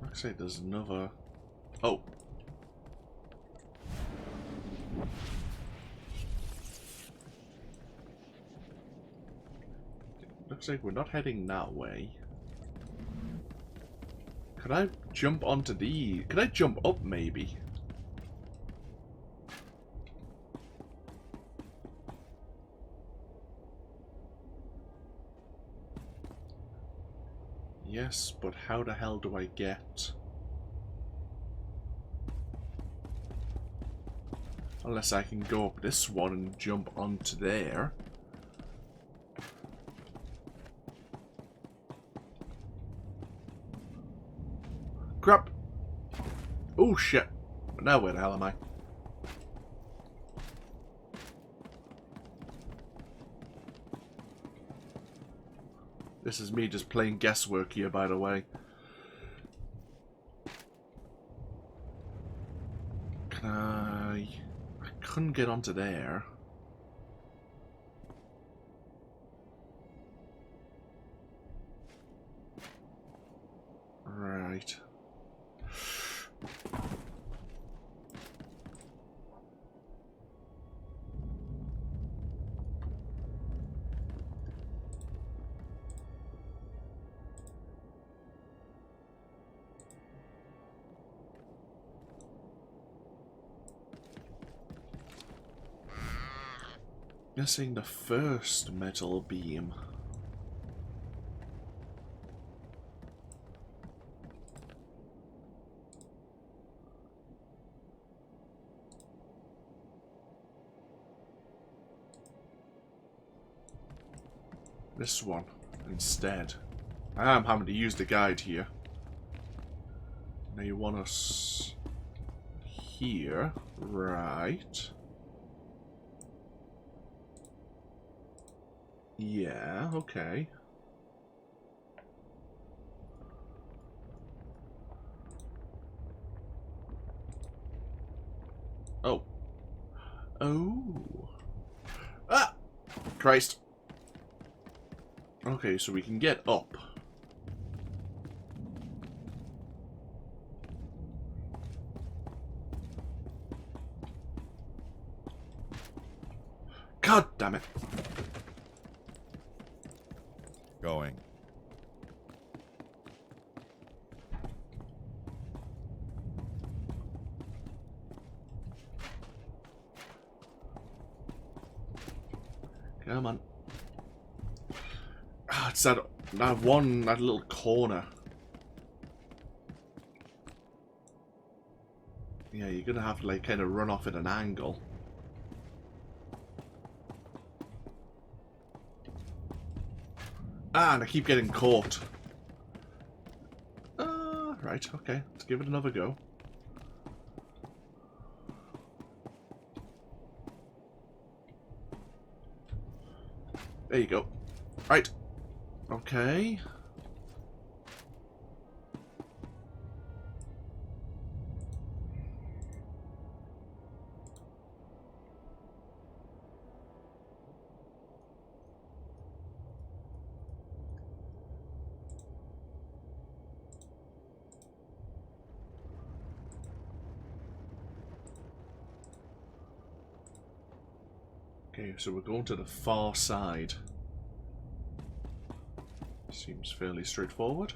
Looks like there's another... Oh. Looks like we're not heading that way. Could I jump onto the... Could I jump up, maybe? Yes, but how the hell do I get... Unless I can go up this one and jump onto there. Crap! Oh shit! Now where the hell am I? This is me just playing guesswork here, by the way. Can I couldn't get onto there. Right. Missing the first metal beam. this one instead. I am having to use the guide here. Now you want us here, right? Yeah, okay. Oh. Oh. Ah! Christ. Okay, so we can get up. God damn it. Going. Come on. Ah, it's that little corner. Yeah, you're gonna have to like kind of run off at an angle. Ah, and I keep getting caught. Right, okay. Let's give it another go. There you go. Right. Okay. Okay, so we're going to the far side. Seems fairly straightforward.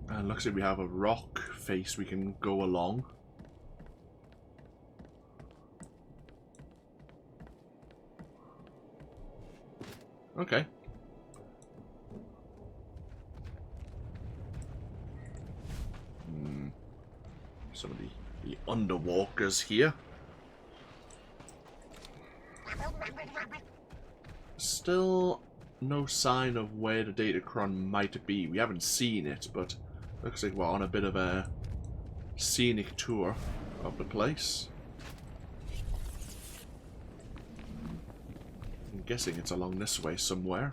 And looks like we have a rock face we can go along. Okay. Some of the underwalkers here. Still no sign of where the Datacron might be. We haven't seen it, but looks like we're on a bit of a scenic tour of the place. I'm guessing it's along this way somewhere.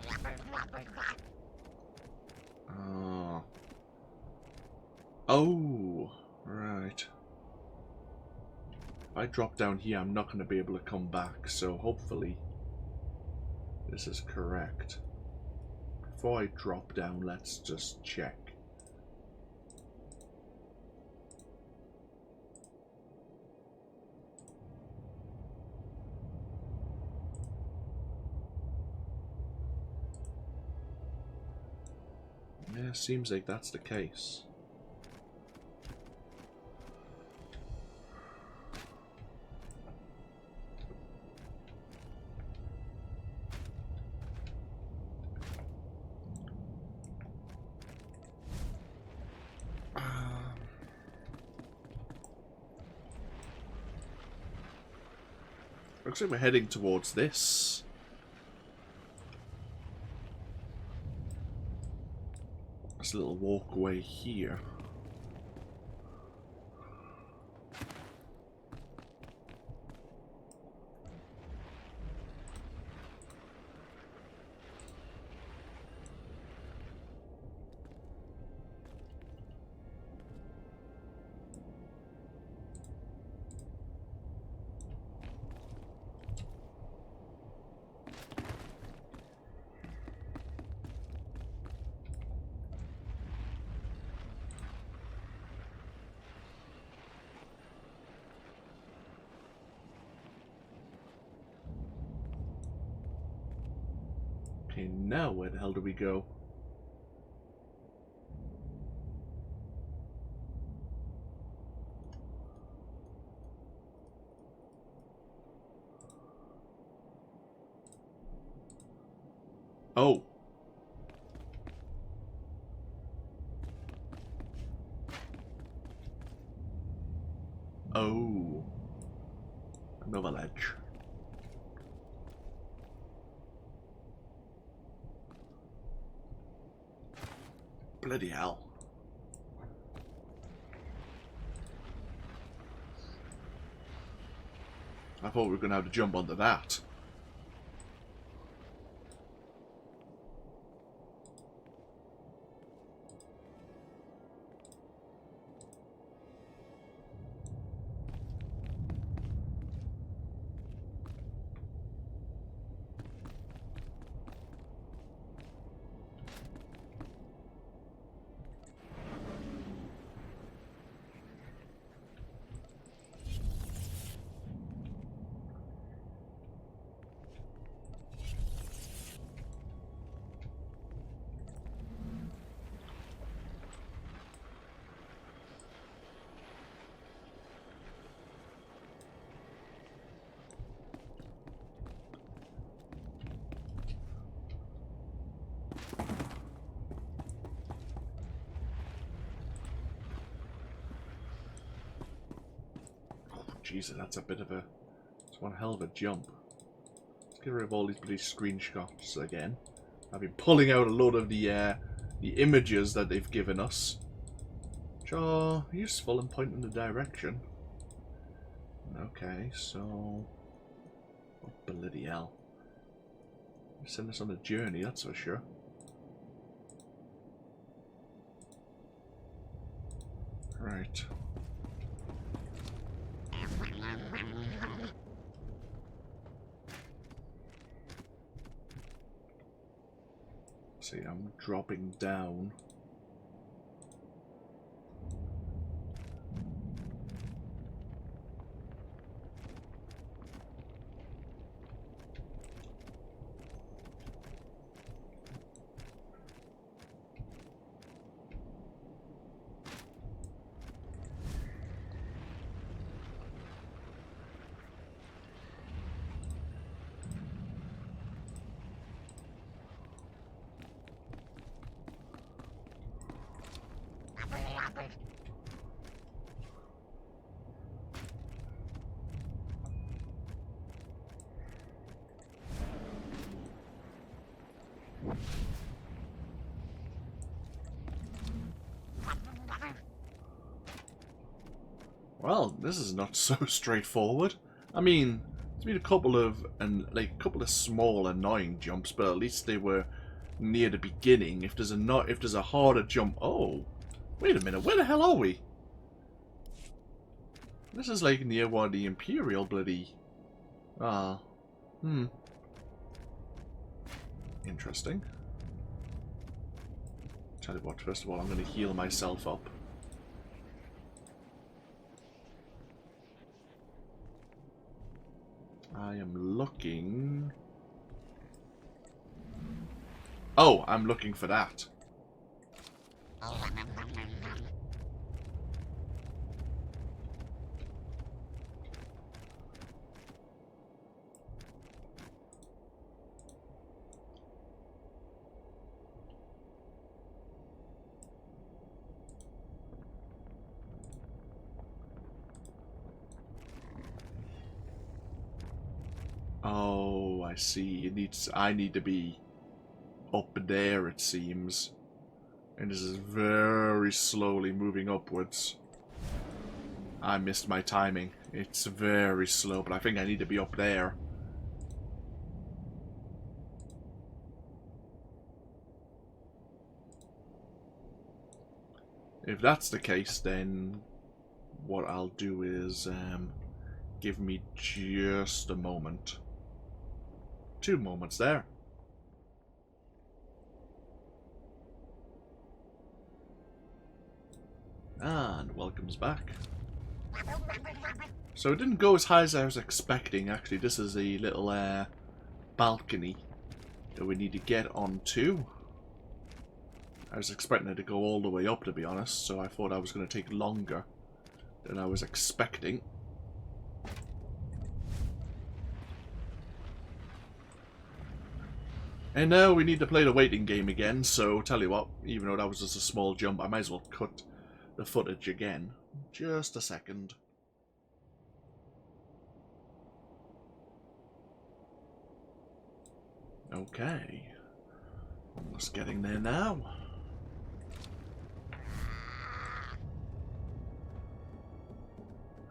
Oh, right. If I drop down here, I'm not going to be able to come back, so hopefully this is correct. Before I drop down, let's just check. Yeah, seems like that's the case. Looks like we're heading towards this. This little walkway here. Okay, now where the hell do we go? Oh. Oh. Another ledge. Bloody hell. I thought we were going to have to jump onto that. Jesus, that's a bit of a... It's one hell of a jump. Let's get rid of all these bloody screenshots again. I've been pulling out a load of the images that they've given us, which are useful and point in the direction. Okay, so... Oh, bloody hell. Send us on a journey, that's for sure. Right. See, I'm dropping down. Well, this is not so straightforward. I mean, there's been a couple of small annoying jumps, but at least they were near the beginning. If there's a harder jump, oh, wait a minute, where the hell are we? This is like near one of the Imperial bloody. Interesting. Tell you what, first of all, I'm going to heal myself up. I am looking... Oh, I'm looking for that. Oh, I see. I need to be up there, it seems. And this is very slowly moving upwards. I missed my timing. It's very slow, but I think I need to be up there. If that's the case, then what I'll do is give me just a moment. 2 moments there. And welcome's back. So it didn't go as high as I was expecting. Actually, this is a little balcony that we need to get onto. I was expecting it to go all the way up, to be honest, so I thought I was going to take longer than I was expecting. And now we need to play the waiting game again, so tell you what, even though that was just a small jump, I might as well cut the footage again. Just a second. Okay. Almost getting there now.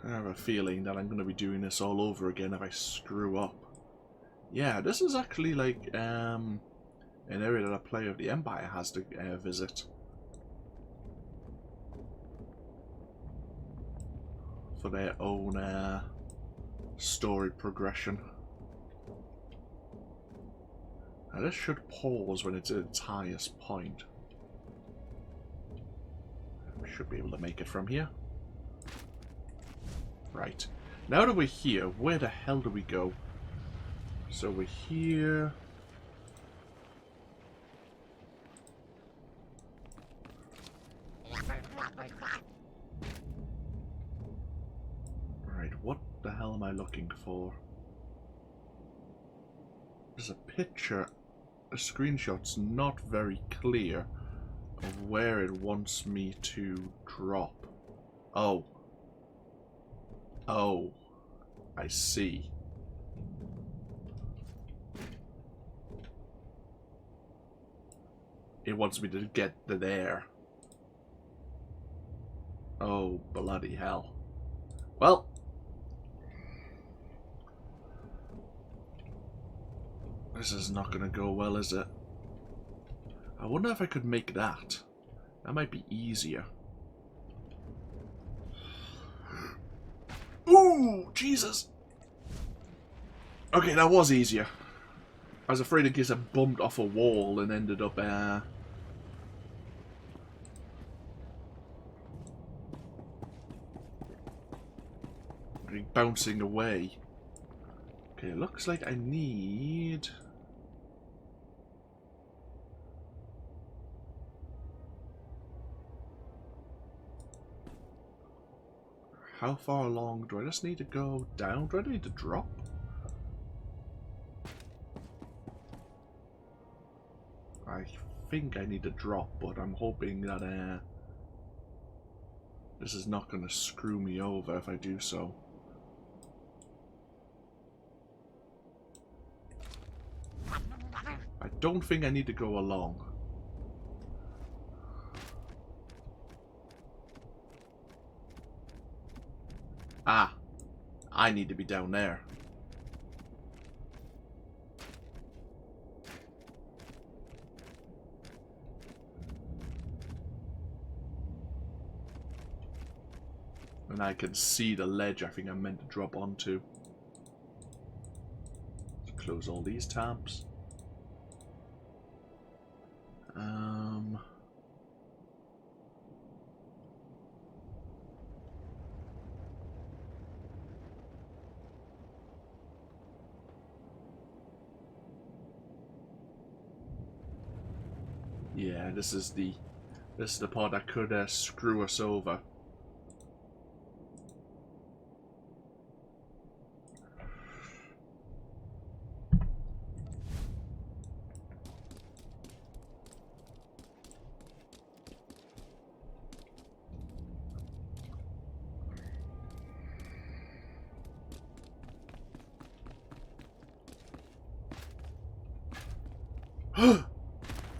I have a feeling that I'm going to be doing this all over again if I screw up. Yeah, this is actually like an area that a player of the Empire has to visit. For their own story progression. Now this should pause when it's at its highest point. We should be able to make it from here. Right. Now that we're here, where the hell do we go? So we're here. Right, what the hell am I looking for? There's a picture, a screenshot's not very clear of where it wants me to drop. Oh. Oh. I see. It wants me to get to there. Oh, bloody hell. Well. This is not going to go well, is it? I wonder if I could make that. That might be easier. Ooh, Jesus! Okay, that was easier. I was afraid in case I bumped off a wall and ended up bouncing away. Okay, it looks like I need... How far along? Do I just need to go down? Do I need to drop? I think I need to drop, but I'm hoping that this is not going to screw me over if I do so. I don't think I need to go along. Ah, I need to be down there. And I can see the ledge I think I'm meant to drop onto. Let's close all these tabs. Yeah, this is the part that could screw us over.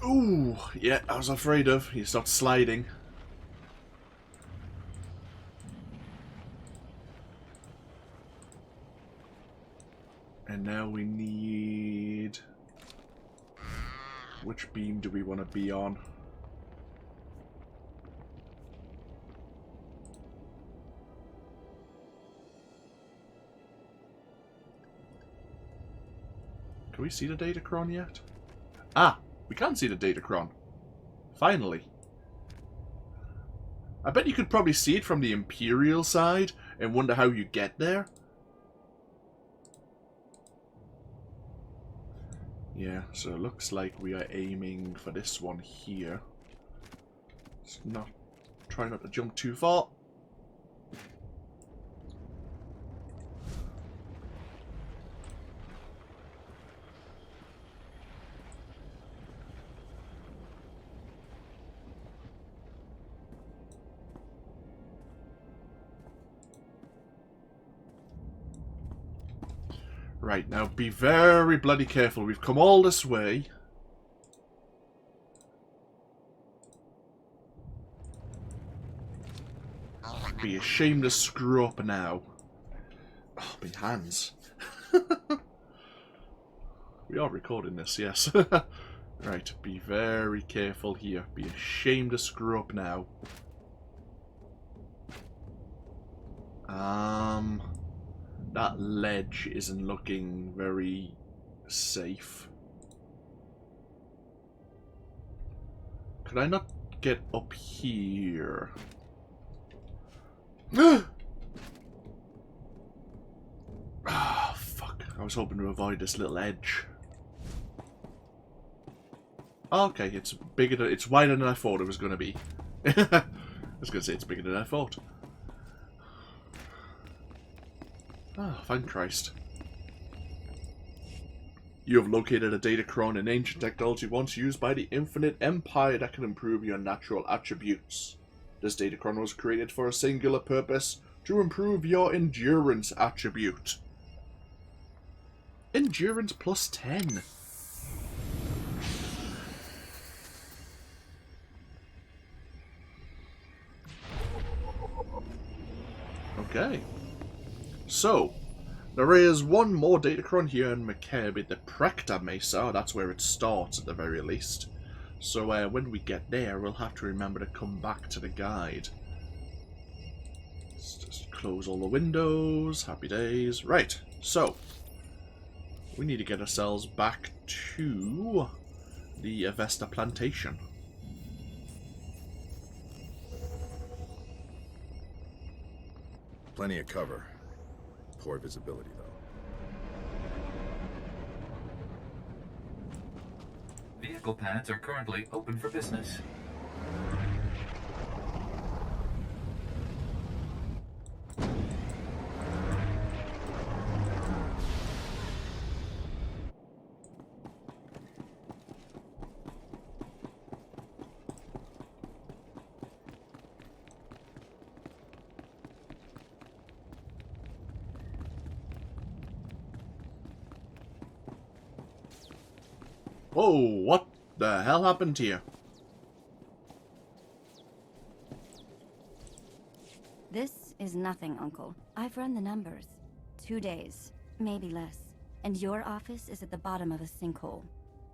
Ooh, yeah, I was afraid of. He stopped sliding. And now we need... Which beam do we want to be on? Can we see the Datacron yet? Ah! We can't see the Datacron. Finally. I bet you could probably see it from the Imperial side and wonder how you get there. Yeah, so it looks like we are aiming for this one here. Let's try not to jump too far. Right, now be very bloody careful. We've come all this way. Be ashamed to screw up now. Oh, my hands. We are recording this, yes. Right, be very careful here. Be ashamed to screw up now. That ledge isn't looking very safe. Could I not get up here? Ah, fuck. I was hoping to avoid this little edge. Okay, it's bigger than, it's wider than I thought it was going to be. I was going to say it's bigger than I thought. Oh, thank Christ. You have located a Datacron, an ancient technology once used by the Infinite Empire that can improve your natural attributes. This Datacron was created for a singular purpose, to improve your endurance attribute. Endurance plus 10. Okay. So, there is one more Datacron here in Makeb at the Mesa. That's where it starts at the very least. So when we get there, we'll have to remember to come back to the guide. Let's just close all the windows. Happy days. Right, so we need to get ourselves back to the Avesta plantation. Plenty of cover. Poor visibility, though. Vehicle pads are currently open for business. Whoa, what the hell happened here? This is nothing, Uncle. I've run the numbers. 2 days, maybe less. And your office is at the bottom of a sinkhole.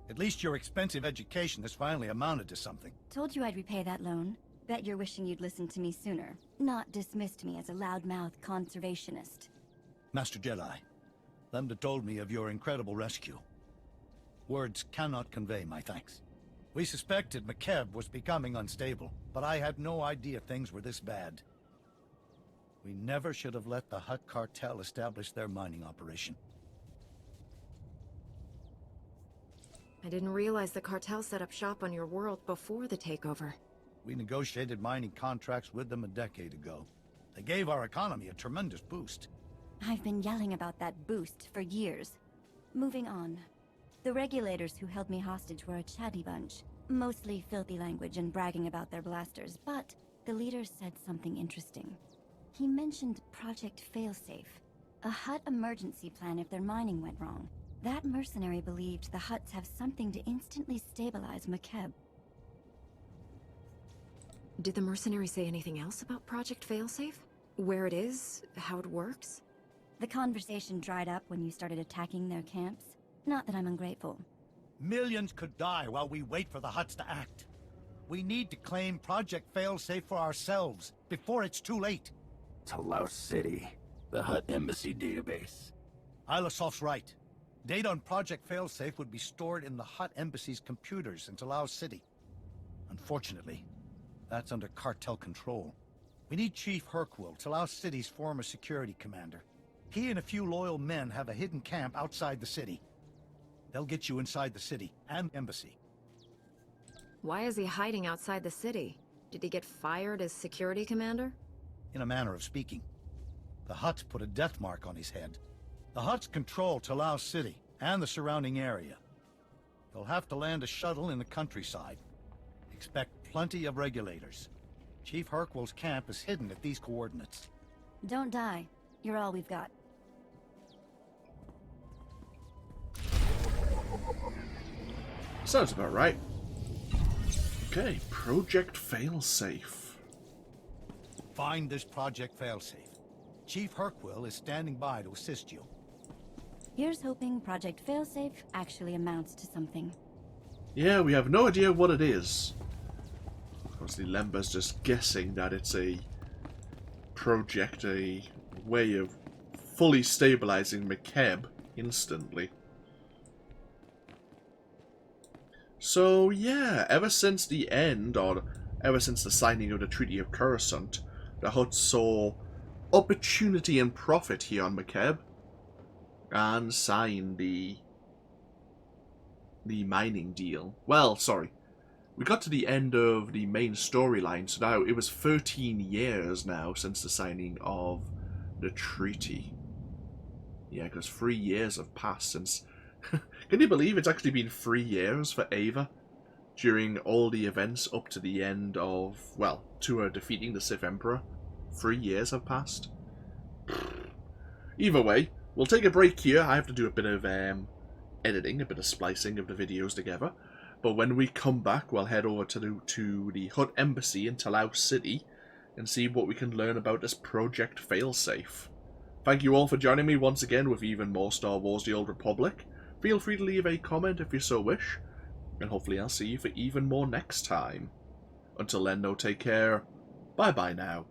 At least your expensive education has finally amounted to something. Told you I'd repay that loan. Bet you're wishing you'd listened to me sooner. Not dismissed me as a loudmouth conservationist. Master Jedi, Lambda told me of your incredible rescue. Words cannot convey my thanks. We suspected Makeb was becoming unstable, but I had no idea things were this bad. We never should have let the Hutt Cartel establish their mining operation. I didn't realize the cartel set up shop on your world before the takeover. We negotiated mining contracts with them a decade ago. They gave our economy a tremendous boost. I've been yelling about that boost for years. Moving on. The regulators who held me hostage were a chatty bunch. Mostly filthy language and bragging about their blasters, but the leader said something interesting. He mentioned Project Failsafe, a Hutt emergency plan if their mining went wrong. That mercenary believed the Hutts have something to instantly stabilize Makeb. Did the mercenary say anything else about Project Failsafe? Where it is? How it works? The conversation dried up when you started attacking their camps. Not that I'm ungrateful. Millions could die while we wait for the Hutts to act. We need to claim Project Failsafe for ourselves, before it's too late. Talau City, the Hutt Embassy database. Ilasof's right. Data on Project Failsafe would be stored in the Hutt Embassy's computers in Talau City. Unfortunately, that's under cartel control. We need Chief Hercule, Talau City's former security commander. He and a few loyal men have a hidden camp outside the city. They'll get you inside the city and embassy. Why is he hiding outside the city? Did he get fired as security commander? In a manner of speaking. The Hutts put a death mark on his head. The Hutts control Talau City and the surrounding area. You'll have to land a shuttle in the countryside. Expect plenty of regulators. Chief Hercule's camp is hidden at these coordinates. Don't die. You're all we've got. Sounds about right. Okay, Project Failsafe. Find this Project Failsafe. Chief Hercule is standing by to assist you. Here's hoping Project Failsafe actually amounts to something. Yeah, we have no idea what it is. Obviously, Lambda's just guessing that it's a project, a way of fully stabilizing Makeb instantly. So, yeah, ever since the end, or ever since the signing of the Treaty of Coruscant, the Hutt saw opportunity and profit here on Makeb, and signed the mining deal. Well, sorry. We got to the end of the main storyline, so now it was 13 years now since the signing of the treaty. Yeah, because 3 years have passed since... Can you believe it's actually been 3 years for Aeva? During all the events up to the end of... well, to her defeating the Sith Emperor. 3 years have passed. Either way, we'll take a break here. I have to do a bit of editing, a bit of splicing of the videos together. But when we come back, we'll head over to the Hutt Embassy in Talau City and see what we can learn about this Project Failsafe. Thank you all for joining me once again with even more Star Wars The Old Republic. Feel free to leave a comment if you so wish, and hopefully I'll see you for even more next time. Until then, though, take care. Bye-bye now.